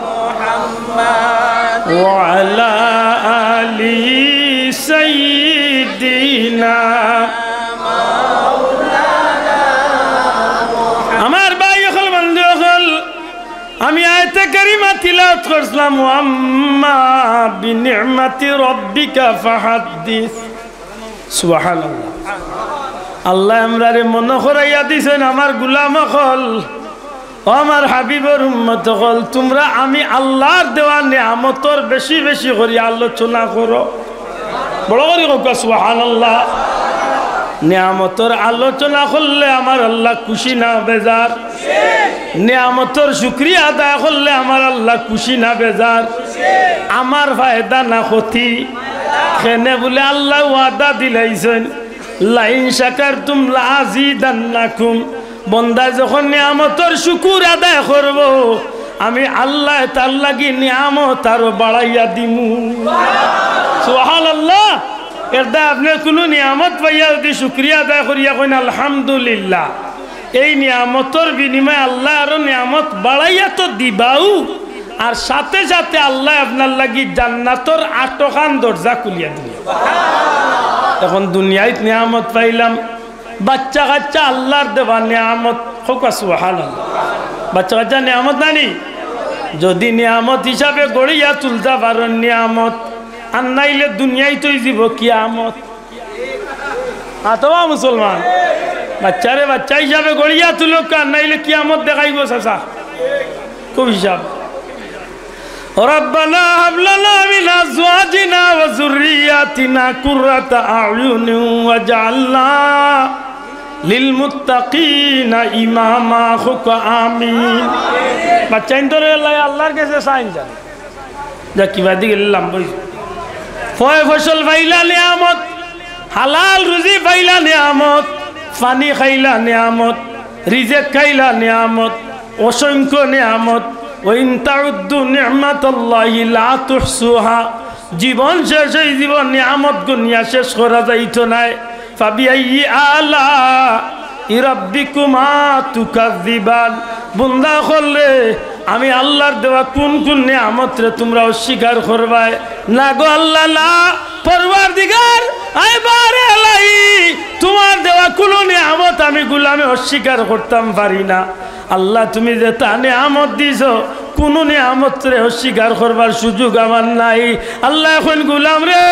মুহাম্মদ ওয়া আলা আলি সাইয়্যিদিনা মাওলানা। আমার ভাই হল বন্ধু হল আমি আয়াতে কারিমা তিলাওয়াত করছিলাম আম্মা বিনি'মাতি রাব্বিকা ফাহাদ্দিস। সুবহানাল্লাহ। আল্লাহ আমরারে মনে করাইয়া দিছেন আমার গোলাম হল আমার হাবিবের উম্মত হল তোমরা আমি আল্লাহর দেওয়া নিয়ামতর বেশি বেশি করে আলোচনা করো। বড় করে হোক সুবহানাল্লাহ। নিয়ামতর আলোচনা করলে আমার আল্লাহ খুশি না বেজার? নিয়ামতর শুকরিয়া আদায় করলে আমার আল্লাহ খুশি না বেজার? আমার ফায়দা না ক্ষতি কেনে বলে আল্লাহ ওয়াদা দিলাইছেন লাইন শাকারতুম লাযিদান্নাকুম। বন্দা যখন নিয়ামতর শুকুর আদায় করব আমি আল্লাহ তার লাগি নিয়ামত আরো বাড়াইয়া দিমু। সুবহানাল্লাহ। এরদা আপনি কোনো নিয়ামত পাইয়া যদি শুকরিয়া আদায় করিয়া কইন আলহামদুলিল্লাহ, এই নিয়ামতর বিনিময়ে আল্লাহ আরো নিয়ামত বাড়াইয়া তো দিবাও আর সাথে সাথে আল্লাহ আপনার লাগি জান্নাতর 8খান দরজা খুলিয়া দিবে। এখন দুনিয়ায় নিয়ামত পাইলাম বাচ্চা কাচ্চা আল্লাহর দেওয়া নিয়ামত হোক সুবহানাল্লাহ। বাচ্চা কাচ্চা নিয়ামত নানি যদি নিয়ামত হিসাবে গড়িয়া তুলতে পারেন নিয়ামত আর নাইলে দুনিয়ায় তৈ যাব কিয়ামত। আতবা মুসলমান বাচ্চারে বাচ্চা হিসাবে গড়িয়া তুলক আর নাইলে কিয়ামত দেখাইব চাচা খুব হিসাব। রব্বানা হাব লানা মিন আজওয়াজিনা ওয়া যুররিয়াতিনা কুররাতা আ'য়ুনিন ওয়াজআলনা লিল মুত্তাকিনা ইমামা খুক আমিন। বাচ্চা ইন্তরে আল্লাহর কাছে সাইন যা যা কিবা দিকে গেলাম বই ফয় ফসল পাইলা নিয়ামত, হালাল রুজি পাইলা নিয়ামত, পানি খাইলা নিয়ামত, রিজেক খাইলা নিয়ামত, অসংখ্য নিয়ামত। ওয়াইন তাউদ্দু নি'মাতাল্লাহি লা তুহসুহা। জীবন শেষ এই জীবন নিয়ামত গুনিয়া শেষ করা যাইতো নাই। ফাবিআইয়ি আলা রাব্বিকুমা তুকাযিবান। বুন্দা করলে আমি আল্লাহর দেওয়া কোন কোন নিয়ামত রে তোমরা অস্বীকার করবাই না গো আল্লাহ না। পরওয়ারদিগার আইবারে আলাই তোমার দেওয়া কোন নিয়ামত আমি গোলামে অস্বীকার করতাম পারি না। আল্লাহ তুমি যে তা নিয়ামত দিছো কোনো নিয়ামতরে অস্বীকার করবার সুযোগ আমার নাই। আল্লাহ এখন গুলাম রে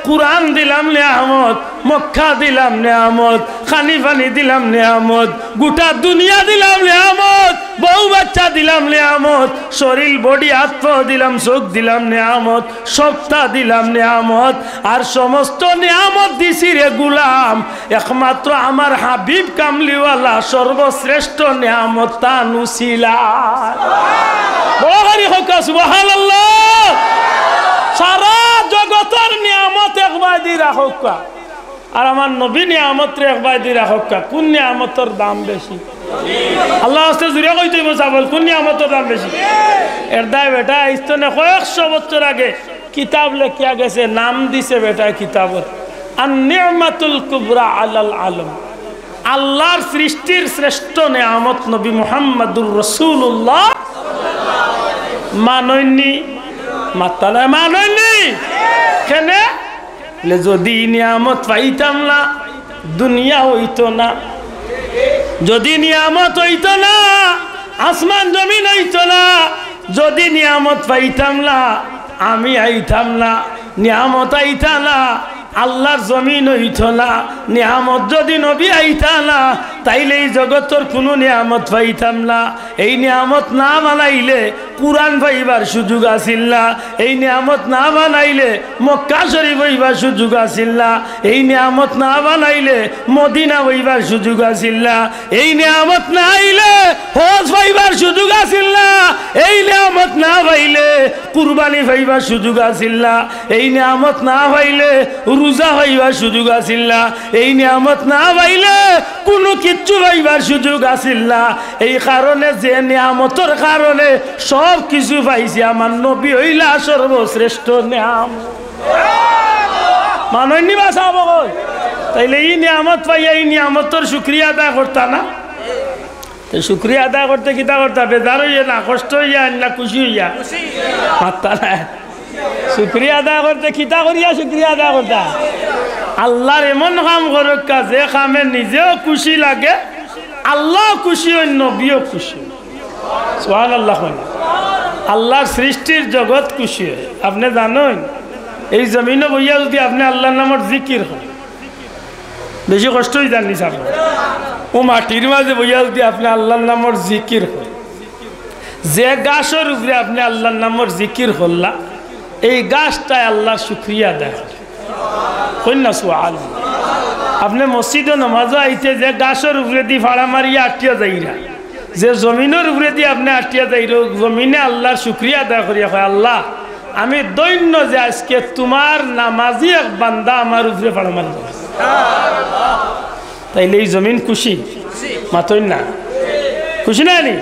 কুরআন দিলাম নিয়ামত, মক্কা দিলাম নিয়ামত, খানি পানি দিলাম নিয়ামত, গোটা দুনিয়া দিলাম নিয়ামত, বউ বাচ্চা দিলাম নিয়ামত, শরীর বডি হাত পা দিলাম, চোখ দিলাম নিয়ামত, সপ্তাহ দিলাম নিয়ামত, আর সমস্ত নিয়ামত দিছি রে গুলাম একমাত্র আমার হাবিব কামলিওয়ালা সর্বশ্রেষ্ঠ নিয়ামত তা নুসিলা। বড় হোক সুবহানাল্লাহ। সারা জগতের নিয়ামত একবার দি রাখক, আর আমার নবী নিয়ামত রে একবার দি রাখক। কোন নিয়ামতের দাম বেশি? আল্লাহ আস্তে জুড়ে কইতে বল কোন নিয়ামতের দাম বেশি? এর দায় বেটা ইস্তনে কয়েকশো বছর আগে কিতাব লেখিয়া গেছে, নাম দিছে বেটা কিতাবত আর নিয়ামাতুল কুবরা আলাল আলম। আল্লাহর সৃষ্টির শ্রেষ্ঠ নিয়ামত নবী মুহাম্মদুর রাসূলুল্লাহ। মাননি মাতালা মাননি কেন? যদি নিয়ামত পাইতাম না দুনিয়া হইতো না, যদি নিয়ামত হইতো না আসমান জমিন হইতো না, যদি নিয়ামত পাইতাম না আমি আইতাম না, নিয়ামত আইতা না আল্লাহর জমিন হইতো না, নিয়ামত যদি নবী আইতা না তাইলে এই জগতের কোনো নিয়ামত পাইতাম না। এই নিয়ামত না বানাইলে কুরআন পাইবার সুযোগ আসিল না, এই নিয়ামত না বানাইলে মক্কা শরীফ হইবার সুযোগ আসিল না, এই নিয়ামত না বানাইলে মদিনা হইবার সুযোগ আসিল না, এই নিয়ামত না আইলে হজ পাইবার সুযোগ আসিল না, এই নিয়ামত না পাইলে কুরবানি পাইবার সুযোগ আসিল না, এই নিয়ামত না পাইলে রোজা হইবার সুযোগ আসিল না, এই নিয়ামত না পাইলে কোনো কিচ্ছু পাইবার সুযোগ আসিল না। এই কারণে যে নিয়ামতের কারণে সব কিছু পাইছি আমার নবী হইলা সর্বশ্রেষ্ঠ নিয়ামত। মাননি বাসা বল তাইলে এই নিয়ামত পাইয়া এই নিয়ামতের শুকরিয়া আদায় করতা না? শুকরিয়া আদায় করতে কিতা করতা? বেজার হইয়া না, কষ্ট হইয়া না, খুশি হইয়া? মাত্তা না। শুক্রিয়া আদায় করতে কিতা করিয়া শুক্রিয়া আদায় করতা? আল্লাহর এমন কাম করক যে কামে নিজেও খুশি লাগে, আল্লাহ খুশি হয়, নবীও খুশি। সুবহানাল্লাহ। আল্লাহর সৃষ্টির জগৎ খুশি হয়। আপনি জানেন এই জমিনে বইয়া যদি আপনি আল্লাহর নামের জিকির হয় বেশি কষ্ট হয়ে যাননি সার। ও মাটির মাঝে বইয়া যদি আপনি আল্লাহর নামের জিকির হয়, যে গাছের উপরে আপনি আল্লাহর নামের জিকির হল্লা এই গাছটায় আল্লাহর শুকরিয়া দেয়। কন্যা সুবহান। আপনি মসজিদে নামাজও আইতে যে গাছের উপরে দিয়ে ফাড়া মারিয়া আটিয়া যাইরা, যে জমিনের উপরে দিয়ে আপনি আটিয়া যাইর, জমিনে আল্লাহর শুকরিয়া আদায় করিয়া হয় আল্লাহ আমি দৈন্য যে আজকে তোমার নামাজি এক বান্দা আমার উপরে ফাড়া মারি, তাইলে এই জমিন খুশি? মাতই না খুশি না নি?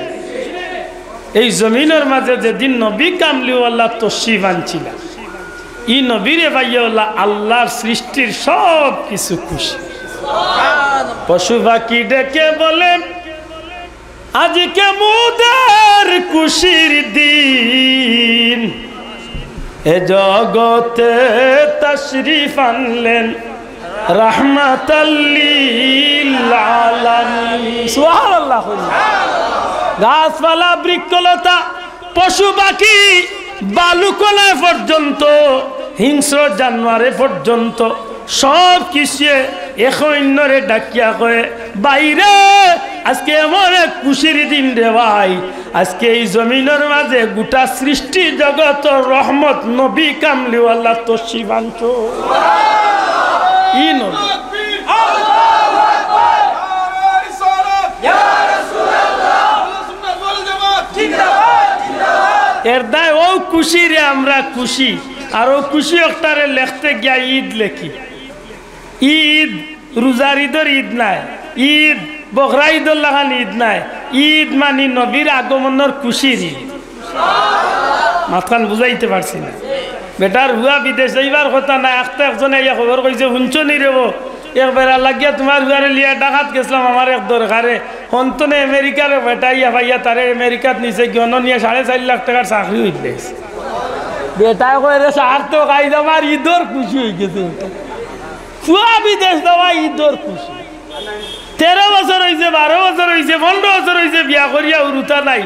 এই জমিনের মাঝে যেদিন নবী কামলিওয়াল্লাহ তশরিফ আনছিল, ই নবীরে ভাইয়াল্লাহ আল্লাহর সৃষ্টির সব কিছু খুশি। পশু পাখি ডেকে বলে আজকে মোদের খুশির দিন, এ জগতে তশরিফ আনলেন রাহমাতাল লিল আলামিন। সুবহানাল্লাহ। গাছপালা বৃক্ষলতা পশু পাখি বালুকলায় পর্যন্ত হিংস্র জানোয়ারে পর্যন্ত সব কিছু এখনরে ডাকিয়া কয়ে বাইরে আজকে এমন এক খুশির দিন রে ভাই, আজকে এই জমিনের মাঝে গোটা সৃষ্টি জগতের রহমত নবী কামলিওয়াল্লাহ তশরিফ আনছো। ই নবী এর দায় ও খুশি রে আমরা খুশি, আর ও খুশি একটারে লেখতে গিয়া ঈদ লেখি। ঈদ রোজার ঈদের ঈদ নাই, ঈদ বকরা ঈদুল লাহান ঈদ নাই, ঈদ মানি নবীর আগমনের খুশির ঈদ। মাথান বুঝাইতে পারছি না। বেটার হুয়া বিদেশ যাইবার কথা না, একটা একজনে ইয়া খবর কইছে শুনছো নি রে বো একবার লাগিয়া তোমার হুয়ারে লিয়া ডাকাত গেছিলাম আমার এক দরকারে সন্তনে আমেরিকার বেটাইয়া ভাইয়া তারে আমেরিকাত নিচে গণ নিয়ে 4.5 লাখ টাকার চাকরি হইলে বেটায় কয়ে সার তো খাই আমার ঈদর খুশি হয়ে গেছে। হুয়া বিদেশ দেওয়া ঈদর খুশি। 13 বছর হয়েছে, 12 বছর হয়েছে, 15 বছর হয়েছে, বিয়া করিয়া উরুতা নাই।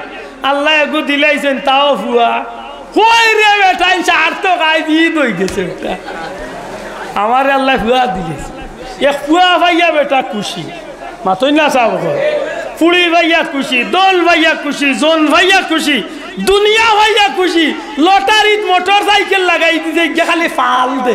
আল্লাহ একু দিলাইছেন, তাও ফুয়া কই রে বেটা স্বার্থ খাই ঈদ হয়ে গেছে। আমার আল্লাহ ফুয়া দিয়েছে, এক ফুয়া ভাইয়া বেটা খুশি, মাতই না চাও, ফুড়ি ভাইয়া খুশি, দোল ভাইয়া খুশি, জোন ভাইয়া খুশি, দুনিয়া ভাইয়া খুশি। লটারিত মোটর সাইকেল লাগাই দিছে, খালি ফাল দে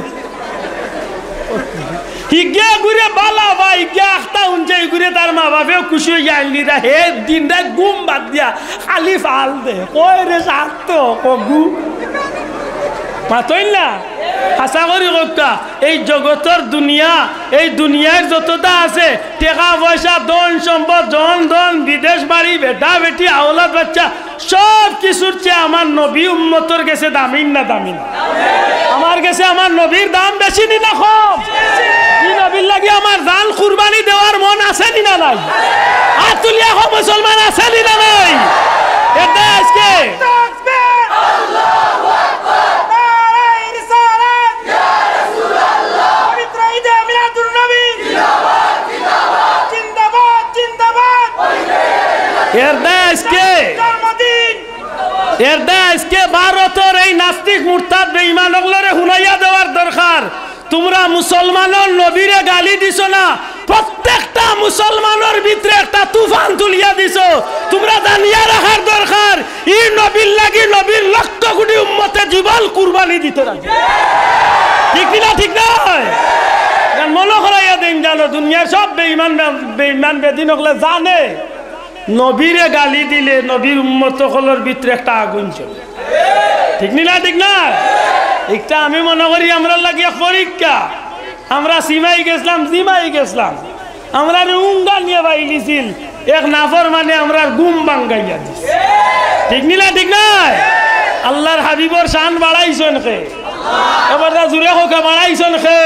হিগে ঘুরে বালা ভাই হিগে আখতা উনছে ঘুরে, তার মা বাপেও খুশি হয়ে যায়নি। হে দিন রাত ঘুম বাদ দিয়া খালি ফাল দে, কই রে স্বার্থ কগু মাতই না। আশা করি কক্কা এই জগতের দুনিয়া, এই দুনিয়ার যতটা আছে টাকা পয়সা ধন সম্পদ জন ধন বিদেশ বাড়ি বেটা বেটি আওলাদ বাচ্চা সব কিছুর চেয়ে আমার নবী উম্মতর গেছে দামি না দামি না? আমার গেছে আমার নবীর দাম বেশি নি না কম? এই নবীর লাগি আমার জান কুরবানি দেওয়ার মন আছে নি না নাই? আর তুলিয়া কো মুসলমান আছে নি না নাই? এটা আজকে ভারতের এই নাস্তিক মুরতাদ বেঈমান ওগুলোরে হুনাইয়া দেওয়ার দরকার। তোমরা মুসলমানের নবীরে গালি দিছো না, প্রত্যেকটা মুসলমানের ভিতরে একটা তুফান তুলিয়া দিছো। তোমরা জানিয়া রাখার দরকার, এই নবীর লাগি নবীর লক্ষ কোটি উম্মতে জীবন কুরবানি দিতে রাখে। ঠিক না? ঠিক নয়? মনে করাইয়া দিন, জানো দুনিয়ার সব বেঈমান বেদিন ওগুলো জানে নবীরে গালি দিলে নবীর উম্মত সকলের ভিতরে একটা আগুন চলে। ঠিক না? ঠিক না? একটা আমি মনে করি আমরা লাগিয়া পরীক্ষা, আমরা সিমাই গেছিলাম, জিমাই গেছিলাম, আমরা উঙ্গা নিয়ে বাইলিছিল, এক নাফর মানে আমরা গুম বাঙ্গাইয়া দিছি। ঠিক না? ঠিক না? আল্লাহর হাবিবর শান বাড়াইছেন খে, এবার জুড়ে হোকা বাড়াইছেন খে।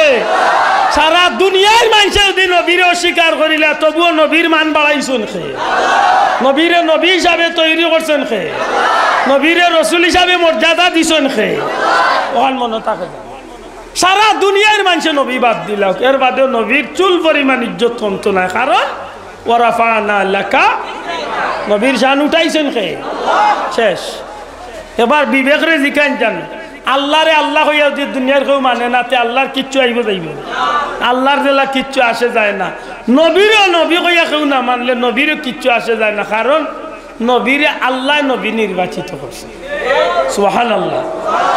সারা দুনিয়ার মানুষে যদি নবীরে অস্বীকার করিলা তবুও নবীর মান বাড়াইছেন খে, নবীরে নবী হিসাবে তৈরি করছেন খে, নবীরে রসুল হিসাবে মর্যাদা দিছেন খে। ওখান মনে থাকে সারা দুনিয়ার মানুষে নবী বাদ দিল, এর বাদেও নবীর চুল পরিমাণ ইজ্জত কমতো না, কারণ ওয়ারাফানা লাকা নবীর শান উঠাইছেন খে। শেষ। এবার বিবেকরে জিকান জান, আল্লাহরে আল্লাহ হইয়া যদি দুনিয়ার কেউ মানে না, তে আল্লাহর কিচ্ছু আইব যাইব, আল্লাহর জেলা কিচ্ছু আসে যায় না। নবীরও নবী হইয়া কেউ না মানলে নবীরও কিচ্ছু আসে যায় না, কারণ নবীরে আল্লাহ নবী নির্বাচিত করছে। সুবহানাল্লাহ।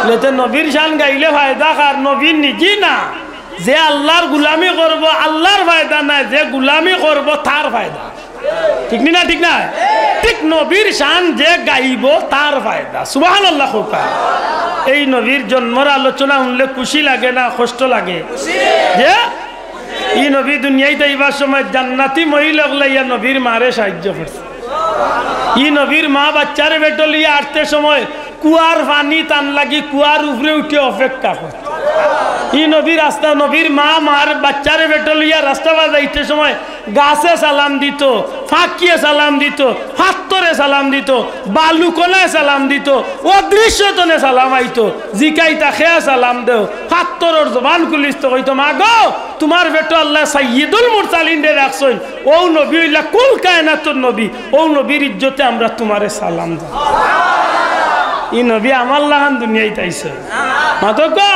লেতে নবীর শান গাইলে ফায়দা কার? নবীর নিজে না, যে আল্লাহর গুলামি করব আল্লাহর ফায়দা নাই, যে গুলামি করব তার ফায়দা। ঠিক না? ঠিক না? ঠিক নবীর শান যে গাইব তার ফায়দা। সুবহানাল্লাহ। খোকা এই নবীর জন্মের আলোচনা শুনলে খুশি লাগে না কষ্ট লাগে? যে এই নবী দুনিয়ায় যাইবার সময় জান্নাতি মহিলা লাইয়া নবীর মারে সাহায্য করছে। ই নবীর মা বাচ্চারে বেটলিয়া আটতে সময় কুয়ার পানি টান লাগি কুয়ার উপরে উঠে অপেক্ষা করছে। ই নবীর রাস্তা, নবীর মা মার বাচ্চারে বেটলিয়া রাস্তা বাজাইতে সময় গাছে সালাম দিত, ফাঁকিয়ে সালাম দিত, হাতরে সালাম দিত, বালুকনায় সালাম দিত, অদৃশ্যতনে সালাম আইতো, জিকাইতা খেয়া সালাম দেও, হাতর জবান খুলিস কইতো মা গো তোমার বেটো আল্লাহ সাইয়্যিদুল মুরসালিন দে রাখছেন, ও নবী হইলা কুল কায়নাতুর নবী, ও নবীর ইজ্জতে আমরা তোমারে সালাম দিই। ই নবী আমার লাহান দুনিয়ায় তাইছে মাতকা।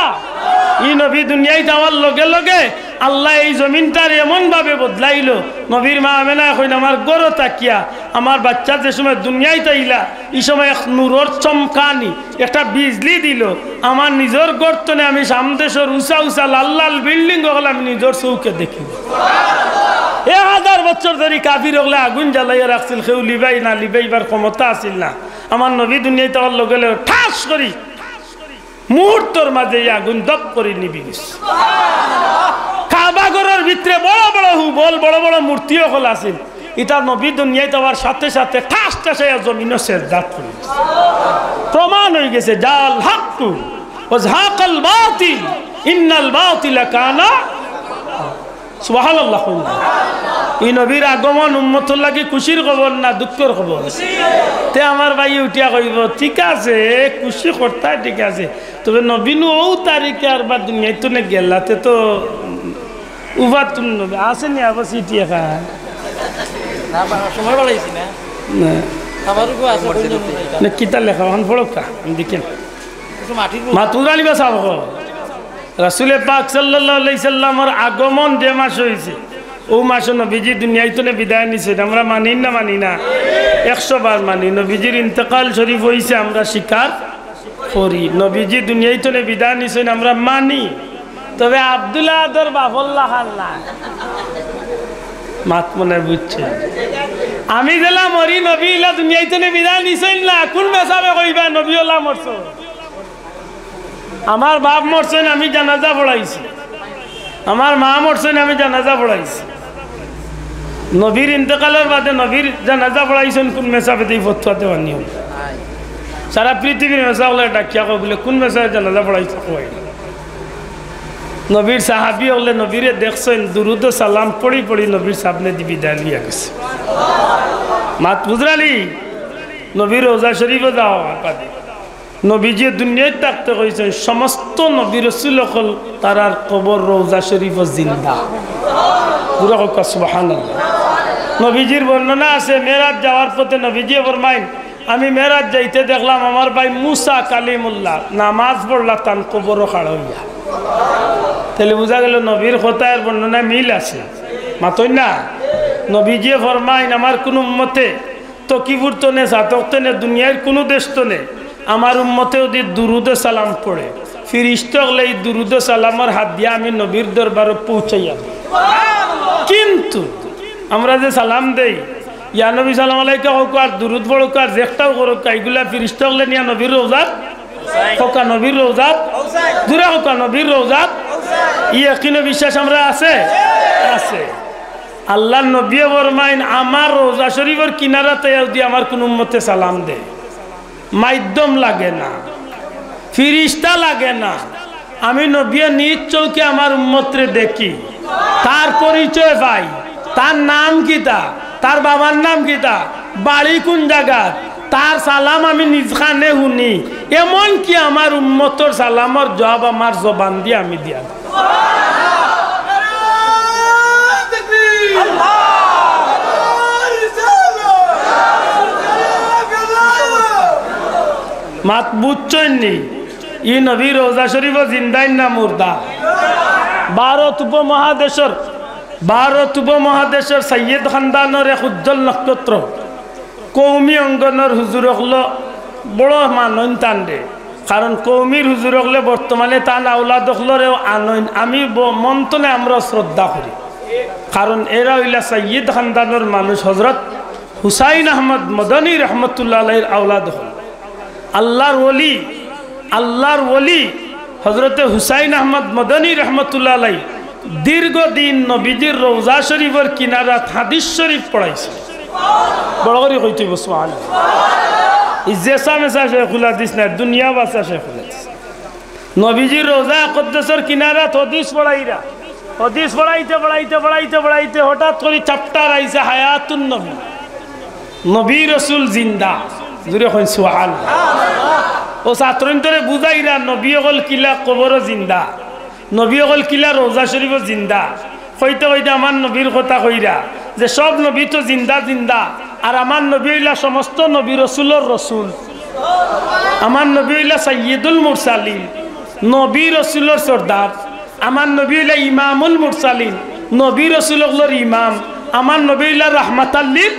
ই নবী দুনিয়ায় যাওয়ার লগে লগে আল্লাহ এই জমিনটার এমন ভাবে বদলাইলো, নবীর মা আমেনা কইন আমার গরো তাকিয়া আমার বাচ্চা যে সময় দুনিয়ায় তাইলা এই সময় এক নূরের চমকানি একটা বিজলি দিল, আমার নিজের গর্তনে আমি সামদেশের উঁচা উঁচা লাল লাল বিল্ডিং ওগুলো আমি নিজের চৌকে দেখি। 1000 বছর ধরে কাফির ওগুলো আগুন জ্বালাইয়া রাখছিল, কেউ লিবাই না, লিবাইবার ক্ষমতা আসিল না। আমার নবী দুনিয়ায় যাওয়ার লগে লগে ঠাস করি মুহূর্তর মাঝে আগুন দপ করে নিবি গেছে। কাবাগরের ভিতরে বড় বড় হুবল বড় বড় মূর্তিও হল আছিল, এটা নবী দুনিয়ায় যাওয়ার সাথে সাথে ঠাস ঠাসে জমিনও সেজদাত করে প্রমাণ হয়ে গেছে। জাল হাক্কু ওয়া যাহাকাল বাতিল ইন্নাল বাতিলা কানা। সুবহানাল্লাহ। এই নবীর আগমন উম্মতের লাগি খুশির খবর না দুঃখের খবর? তে আমার ভাই উঠিয়া কইব ঠিক আছে খুশি করতে ঠিক আছে, তবে নবীনু ও তারিখে আর বা দুনিয়ায় তো গেলাতে তো উভা তুমি নবী আসেনি আবার চিঠি একা সময় বাড়াইছি না না আমারও কেউ আছে না কিতা লেখা হন পড়কা আমি দেখেন মাটির মাতুর আলী বাসাব রাসূল পাক সাল্লাল্লাহু আলাইহি সাল্লামের আগমন যে মাস হয়েছে ও মাসে নবীজি দুনিয়াইতে বিদায় নিছে আমরা মানি না 100 বার মানি নবীজির ইন্তেকাল শরীফ হয়েছে আমরা স্বীকার করি নবীজি দুনিয়াইতে বিদায় নিছে আমরা মানি তবে আব্দুল্লাহ আদর বাফল্লাহ খান না মাত মনে বুঝছে আমি গেলাম মরি নবী ইলা দুনিয়াইতে বিদায় নিছেন না কোন মেসাবে কইবা নবী ওলা মরছ আমার বাপ মরছেন আমি জানাজা পড়াইছি আমার মা মরছেন আমি জানাজা পড়াইছি নবীর ইন্তেকালের বাদে নবীর জানাজা পড়াইছেন কোন মেসাবে দিয়ে ফতুয়াতে বানিও সারা পৃথিবীর মেসা হলে ডাকিয়া বলে কোন মেসাবে জানাজা পড়াইছে কই নবীর সাহাবি হলে নবীরে দেখছেন দুরুদ সালাম পড়ি পড়ি নবীর সামনে দি বিদায় লিয়া গেছে মাত বুঝরালি নবীর রোজা শরীফে যাও আপাদি নবীজি দুনিয়ায় থাকতে কইছেন সমস্ত নবী রাসূল হল তারার কবর রোজা শরীফ জিন্দা পুরা ক সুবহানাল্লাহ নবীজির বর্ণনা আছে মেরাজ যাওয়ার পথে নবীজি ফরমাইন আমি মেরাজ যাইতে দেখলাম আমার ভাই মুসা কালিমুল্লাহ নামাজ পড়লা তান কবর খাড়া হইয়া তাহলে বোঝা গেল নবীর কথার বর্ণনা মিল আছে মাতই না নবীজি ফরমাইন আমার কোন উম্মতে তকিবুর তনে সাতক তনে দুনিয়ার কোন দেশ তনে আমার উম্মতে যদি দুরুদ সালাম পড়ে ফিরিস্তাগলে এই দুরুদ সালামের হাত দিয়ে আমি নবীর দরবারে পৌঁছাইয়া কিন্তু আমরা যে সালাম দেই ইয়া নবী সালাম আলাইকা হোক আর দুরুদ পড়ুক আর যেটাও করুক এইগুলা ফিরিস্তাগলে নিয়া নবীর রওজাত হোকা নবীর রওজাত দূরে হোকা নবীর রওজাত ই একদিন বিশ্বাস আমরা আছে আছে আল্লাহ নবী ফরমাইন আমার রওজা শরীফের কিনারাতে যদি আমার কোন উম্মতে সালাম দেয় মাধ্যম লাগে না ফিরিস্তা লাগে না আমি নবী নিজ চৌকে আমার উম্মতরে দেখি তার পরিচয় পাই তার নাম কিতা তার বাবার নাম কিতা বাড়ি কোন জায়গা তার সালাম আমি নিজ খানে শুনি এমন কি আমার উম্মতর সালামর জবাব আমার জবান দিয়ে আমি দিয়া মাত বুঝছনি ই নবী রোজা শরীফ জিন্দাই না মুর্দা ভারত উপমহাদেশের সৈয়দ খানদানের এক উজ্জ্বল নক্ষত্র কৌমি অঙ্গনের হুজুর হলো বড় মানন টান দে কারণ কৌমির হুজুর হলে বর্তমানে তান আউলাদ হলেও আনইন আমি মন্তনে আমরা শ্রদ্ধা করি কারণ এরা হইলা সৈয়দ খানদানের মানুষ হজরত হুসাইন আহমদ মদনী রহমতুল্লাহ আলাইহির আউলাদ হল আল্লাহর ওলি হজরতে হুসাইন আহমদ মদনী রহমতুল্লাহ আলাইহি দীর্ঘদিন নবীজির রওজা শরীফের কিনারাত হাদিস শরীফ পড়াইছে বড় করে কইতে সুবহানাল্লাহ ইজ্জেসা মেসা শেখুল হাদিস না দুনিয়া বাসা শেখুল হাদিস নবীজির রওজা কুদ্দুসের কিনারাত হাদিস পড়াইরা হাদিস পড়াইতে হঠাৎ করে চ্যাপ্টার আইছে হায়াতুন নবী নবী রাসূল জিন্দা জুরে কইন সুবহানাল্লাহ ও ছাত্রন্তরে বুঝাইরা নবী হল কিলা কবর জিন্দা নবী হল কিলা রওজা শরীফ জিন্দা কইতে আমার নবীর কথা কইরা যে সব নবী তো জিন্দা আর আমার নবী হইলা সমস্ত নবী রাসূলের রাসূল আমার নবী হইলা সাইয়্যিদুল মুরসালিন নবী রাসূলের সরদার আমার নবী হইলা ইমামুল মুরসালিন নবী রাসূলের ইমাম আমার নবী হইলা রাহমাতাল লিল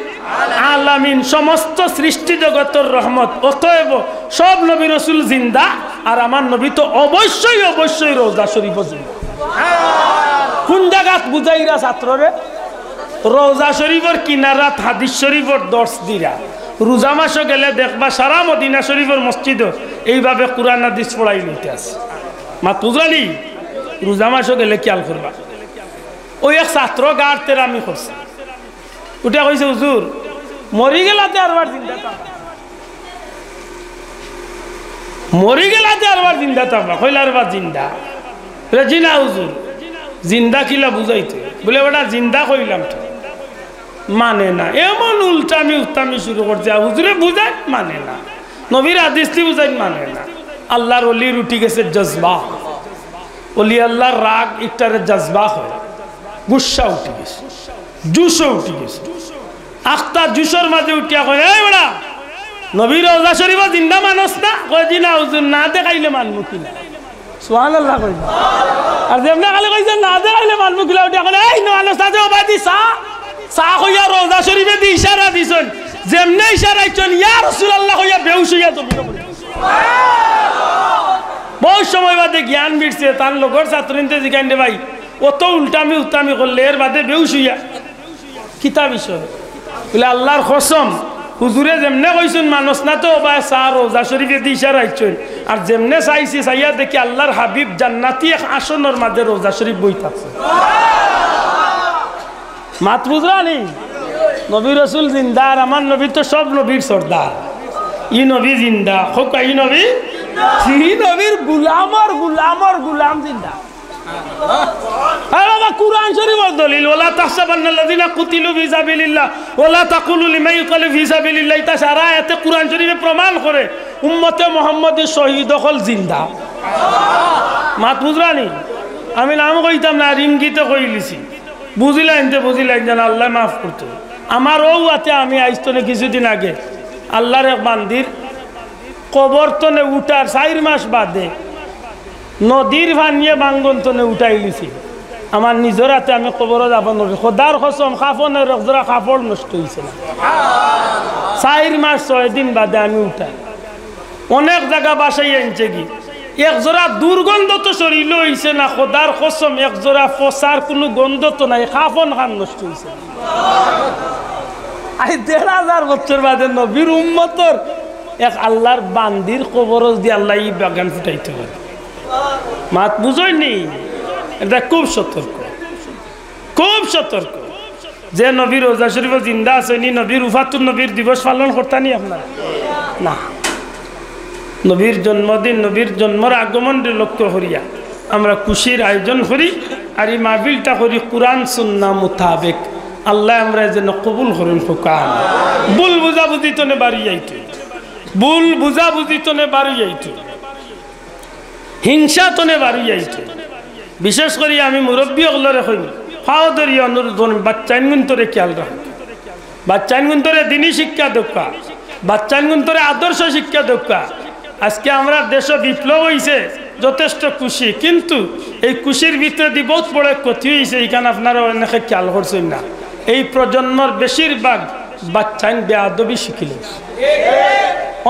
আলামিন সমস্ত সৃষ্টি জগতের রহমত অতএব সব নবী রাসূল জিন্দা আর আমার নবী তো অবশ্যই রওজা শরীফ জিন্দা কোন জায়গাত বুঝাইরা ছাত্ররে রওজা শরীফের কিনারাত হাদিস শরীফের দর্শ দিরা রোজা মাসও গেলে দেখবা সারা মদিনা শরীফের মসজিদ এইভাবে কোরআন হাদিস পড়াই লইতে আছে মা বুঝালি রোজা মাসও গেলে খেয়াল করবা ওই এক ছাত্র গাড় তেরামি করছে উঠে কইছে হুজুর মরি গেলাতে আরবার জিন্দা থাকবা কইলা আরবার জিন্দা জিনা হুজুর জিন্দা কিলা বুঝাইতে বলে বেটা জিন্দা কইলাম তো মানে না এমন উল্টামি শুরু করছে হুজুরে বুঝাই মানে না নবীর হাদিস বুঝাই মানে না আল্লাহর ওলির উঠি গেছে জজবা ওলি আল্লাহর রাগ একটারে জজবা হয় গুসা উঠে গেছে জুসও উঠে গেছে আখতার জুসর মাঝে উঠিয়া কয় এই বড়া নবীর রওজা শরীফ জিন্দা মানুষ না কয় জি না হুজুর না দেখাইলে মানবো কিনা সুবহানাল্লাহ কই আর যেমনা খালি কইছে না দেখাইলে মানবো কিলা উঠিয়া কয় এই মানুষ তাতে ওবাদি সা কইয়া রওজা শরীফে দি ইশারা দিছেন যেমনে ইশারা আইছেন ইয়া রাসূলুল্লাহ কইয়া বেহুশ হইয়া জমিনে পড়ে বহু সময় বাদে জ্ঞান বিড়ছে তার লগর ছাত্রীতে জিজ্ঞান দে ভাই অত উল্টামি করলে এর বাদে বেহুশ হইয়া কিতা বিষয় বলে আল্লাহর কসম হুজুরে যেমনে কইছেন মানুষ না তো বা সা রওজা শরীফে দি ইশারা আইছেন আর যেমনে চাইছি চাইয়া দেখি আল্লাহর হাবিব জান্নাতি এক আসনের মাঝে রওজা শরীফ বই থাকছে মাত বুঝরা নি নবী রাসূল জিন্দা আর আমার নবী তো সব নবীর সর্দার ই নবী জিন্দা হোক ই নবীর গুলাম জিন্দা বাবা কুরআন শরীফের দলিল ওয়ালা তাহসাবান্নাল্লাযিনা কুতিলু ফি সাবিলিল্লাহ ওয়ালা তাকুলু লিমান ইউকালু ফি সাবিলিল্লাহ এটা সারা আয়াতে কুরআন শরীফে প্রমাণ করে উম্মতে মুহাম্মদের শহীদ হল জিন্দা মাত বুঝরানি আমি নাম কইতাম না রিমগিতে কইলিছি বুঝিলাইন যেন আল্লাহ মাফ করতো আমার ও আতে আমি আইস্তনে কিছুদিন আগে আল্লাহর এক বান্দির কবর তনে উঠার 4 মাস বাদে নদীর ভানিয়ে বাঙ্গন তনে উঠাই লিছি আমার নিজের হাতে আমি কবরও যাব নবী খোদার কসম কাফনের একজোড়া কাপড় নষ্ট হয়েছে না 4 মাস 6 দিন বাদে আমি উঠাই অনেক জায়গা বাসাই আনছে কি একজোড়া দুর্গন্ধ তো শরীর হয়েছে না খোদার কসম একজোড়া ফসার কোনো গন্ধ তো নাই কাফন খান নষ্ট হয়েছে আই 1500 বছর বাদে নবীর উম্মতর এক আল্লাহর বান্দির কবর দিয়ে আল্লাহ এই বাগান ফুটাইতে পারে মাত বুঝইনি এটা খুব সতর্ক যে নবীর রোজা শরীফ জিন্দা আসেনি নবীর উফাতুন নবীর দিবস পালন করতানি আপনারা না নবীর জন্মদিন নবীর জন্মের আগমনের লক্ষ্য করিয়া আমরা খুশির আয়োজন করি আর এই মাহফিলটা করি কুরআন সুন্নাহ মোতাবেক আল্লাহ আমরা যেন কবুল করেন ফোকান ভুল বুঝাবুঝি তো নে বাড়ি যাইতো হিংসা তো নে বাড়ি যাইতো বিশেষ করে আমি মুরব্বী হলরে কই ফাওদরি অনুরোধ বাচ্চাইনগুন্তরে খেয়াল রাখ বাচ্চাইনগুন্তরে দিনী শিক্ষা দক্কা বাচ্চাইনগুন্তরে আদর্শ শিক্ষা দক্কা আজকে আমরা দেশ বিপ্লব হয়েছে যথেষ্ট খুশি কিন্তু এই খুশির ভিতরে দি বহুত বড় ক্ষতি হয়েছে এখানে আপনারা অনেকে খেয়াল করছেন না এই প্রজন্মর বেশিরভাগ বাচ্চাইন বেয়াদবি শিখিল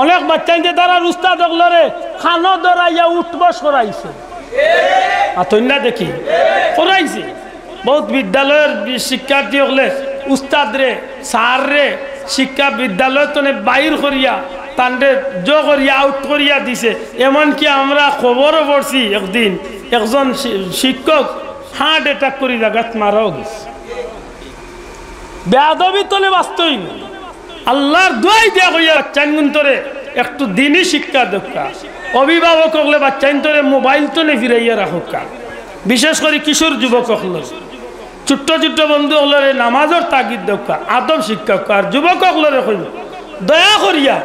অনেক বাচ্চাইন যে তারা উস্তাদ হলরে খানো ধরাইয়া উঠবস করাইছে আতন্যা দেখি করাইছে বহুত বিদ্যালয়ের শিক্ষার্থী হলে উস্তাদ রে স্যার রে শিক্ষা বিদ্যালয় তো বাইর করিয়া তান্ডে জো করিয়া আউট করিয়া দিছে এমনকি আমরা খবরও পড়ছি একদিন একজন শিক্ষক হার্ট অ্যাটাক করি জায়গাত মারাও গেছে বেয়াদবি তলে বাস্তবই না আল্লাহর দোয়াই দেয়া হইয়া বাচ্চাইনগুন্তরে একটু দিনই শিক্ষা দক্কা অভিভাবক হলে বাচ্চাইনতরে মোবাইল তলে ফিরাইয়া রাখা বিশেষ করে কিশোর যুবক হলে ছোট্ট বন্ধু হলরে নামাজের তাগিদ দক্কা আদব শিক্ষা আর যুবক হলরে কইল দয়া করিয়া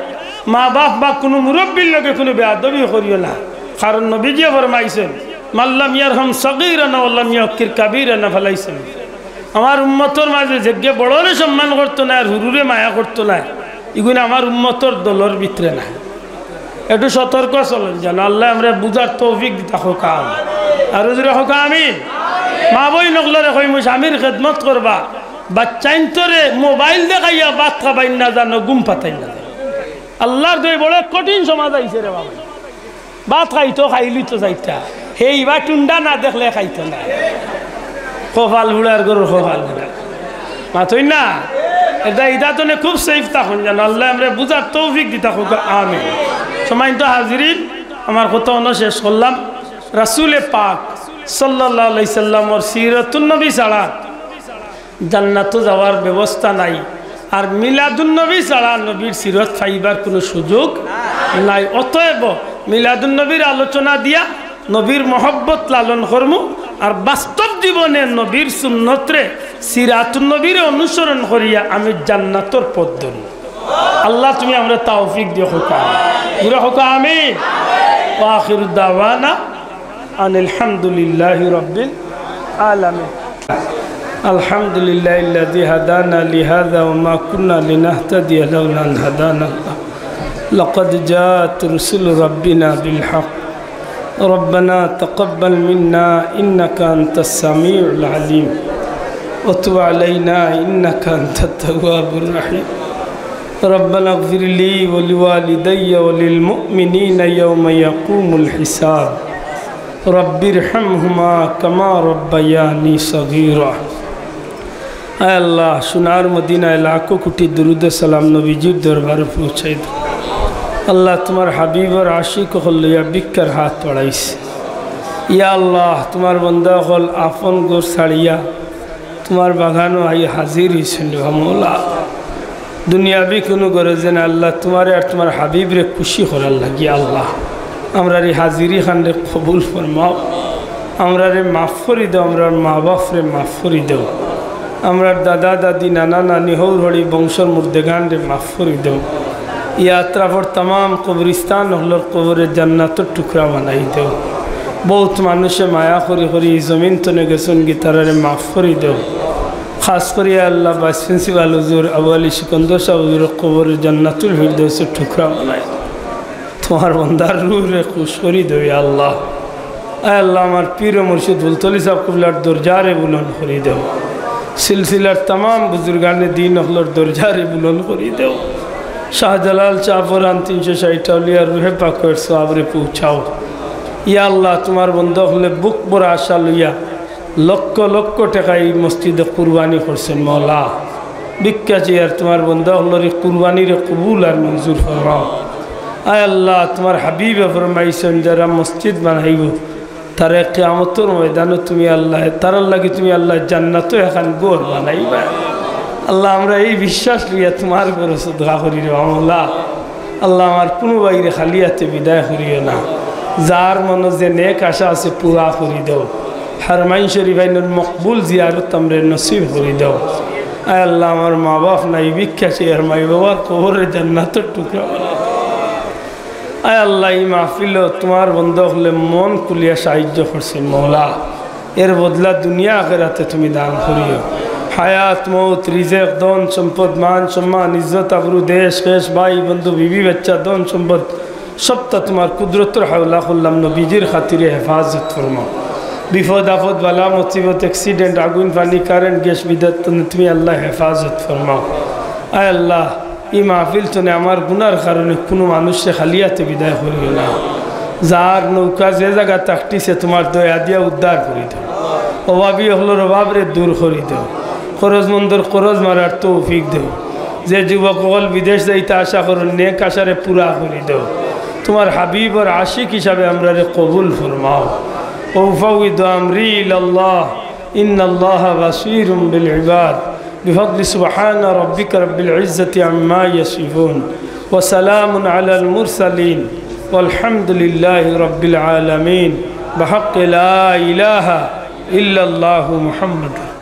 মা বাপ বা কোনো মুরব্বীর লগে কোনো বেয়াদবি করিও না কারণ নবীজি ফরমাইছেন মাল্লাম ইয়ারহাম সগীরানা ওয়াল্লাম ইয়াকির কাবীরানা ফালাইছেন আমার উম্মতর মাঝে যেগে বড়রে সম্মান করতো না আর হুরুরে মায়া করতো না এগুলো আমার উম্মতর দলের ভিতরে না একটু সতর্ক চলেন যেন আল্লাহ আমরা বুঝার তৌফিক দিতা হোক আর যদি হোক আমিন মা বই নকলরে কইমু স্বামীর খেদমত করবা বাচ্চাইন তোরে মোবাইল দেখাইয়া ভাত খাবাই না জানো গুম পাতাই না আল্লাহর দই বড় কঠিন সমাজ আইছে রে বাবা ভাত খাইতো খাইলি তো যাইতা সেই বা টুন্ডা না দেখলে খাইতো না কপাল বুড়ার গরুর কপাল বুড়া মাথই না এটা তো খুব সেফ থাকুন জানো আল্লাহ আমরা বুঝার তৌফিক দিতা হোক আমিন সময় তো হাজিরিন আমার কথা অন্য শেষ করলাম রাসূলে পাক সাল্লাল্লাহু আলাইহি সাল্লামর সিরাতুন নবী ছাড়া জান্নাতে যাওয়ার ব্যবস্থা নাই আর মিলাদুন নবী ছাড়া নবীর সিরত পাইবার কোনো সুযোগ নাই অতএব মিলাদুন নবীর আলোচনা দিয়া নবীর মহব্বত লালন করমু আর বাস্তব জীবনে নবীর সুন্নতরে সিরাতুন নবীর অনুসরণ করিয়া আমি জান্নাতের পথ ধরি আল্লাহ তুমি আমরা তৌফিক দিও হোকা পুরা হোকা আমিন ওয়া আখিরু দাওয়ানা আনিল হামদুলিল্লাহি রাব্বিল আলামিন الحمد لله الذي هدانا لهذا وما كنا لنهتدي لولا أن هدانا الله لقد جاءت رسل ربنا بالحق ربنا تقبل منا إنك أنت السميع العليم وتب علينا إنك أنت التواب الرحيم ربنا اغفر لي ولوالدي وللمؤمنين يوم يقوم الحساب رب ارحمهما كما ربياني صغيرا اے اللہ سنار مدینہ لاکھوں کوٹی درود سلام نبیجی دربار پہنچائی دو اللہ تمہار حبیب اور عاشق خل یا بکر ہاتھ پڑھائیس یا اللہ تمہار بندہ خل آفن گور ساڑیا تمہار باغانو آئی حاضری سنو مولا دنیا بھی کنو گرزن اللہ تمہارے اور تمہار حبیب رے خوشی خور اللہ یا اللہ امراری حاضری خان رے قبول فرماؤ امراری معفوری دو امرار ماں باپ رے معفوری دو امرار دادا دادی نانا نانی ہور ہوڑی بنشر مردگان رے معفوری دو یا اطرافر تمام قبرستان اہلر قبر جنت ٹکرا بنائی دو بہت مانوش مایا خوری خوری زمین تو نگسن گی ترار معفوری دو خاص کر یا اللہ باسفنسی والو حضور اولی شکندر شاہ حضور قبر جنت الفردوس ٹکرا بنائی تمہار بندار روح رے خوش خوری دو یا اللہ اے اللہ ہمار پیر مرشد بلطلی صاحب قبلات درجار بلند خوری دو سلسلہ تمام بزرگان دین اخلر درجار بلند خوری دو شاہ جلال چاپوران 360 اولیاء روح پاک اور صحاب رے پوچھاؤ یا اللہ تمہار بندہ اخلے بک برا آشا لیا لکو ٹکائی مسجد قربانی خرسن مولا بکا چیئر تمہار بندہ اخلر قربانی رے قبول اور منظور فرماؤ اے اللہ تمہار حبیب فرمائی سنجرہ مسجد بنائی گو تارے قیامتوں میدانو تمہیں اللہ ہے تر اللہ کی تمہیں اللہ جنتو اخان گور بنائی با اللہ ہمارا یہ بشاش لیا تمہار کو صدقہ خوری رہا مولا اللہ ہمار کنو بائی خلیت بدای خوری نا زار منوز نیک عشاء سے پورا خوری دو حرمین شریفین المقبول زیارت تمر نصیب خوری دو اے اللہ ہمار ماں باپ نائی بکیا چی ارمائی بوار قبر جنت ٹکرا بنا اے اللہ ای محفل تمہار بندوں لے من کلیا شاہد خرسن مولا ایر بدلہ دنیا آخرت تمہیں دان خوریو حیات موت رزق دون سمپت مان سمان عزت ابرو دیش خیش بائی بندو بی بی بچہ دون سمپت سب تا تمہار قدرت و حولہ خلم نبیجر خاطر حفاظت فرماؤ بیفود آفود بلا مصیبت ایکسیڈنٹ آگوین فانی کارن گیش بیدت تمہیں اللہ حفاظت فرماؤ اے اللہ ای محفل تو نے ہمار گناہ خارنے کنو مانوش سے خلیات بدای خوری نا زار نوکا زیزا گا تختی سے تمہار دو یادیہ ادار خوری دو وابی اخلو رواب رے دور خوری دو خروز مندر خروز مرار توفیق دو زی جوبا قغل بدیش دیتا آشا خورن نیک آشا رے پورا خوری دو تمہار حبیب اور عاشق شب امرار قبول فرماؤ وفوض امری الاللہ ان اللہ بصیر بالعباد بفضل سبحان ربك رب العزة عما يصفون وسلام على المرسلين والحمد لله رب العالمين بحق لا إله إلا الله محمد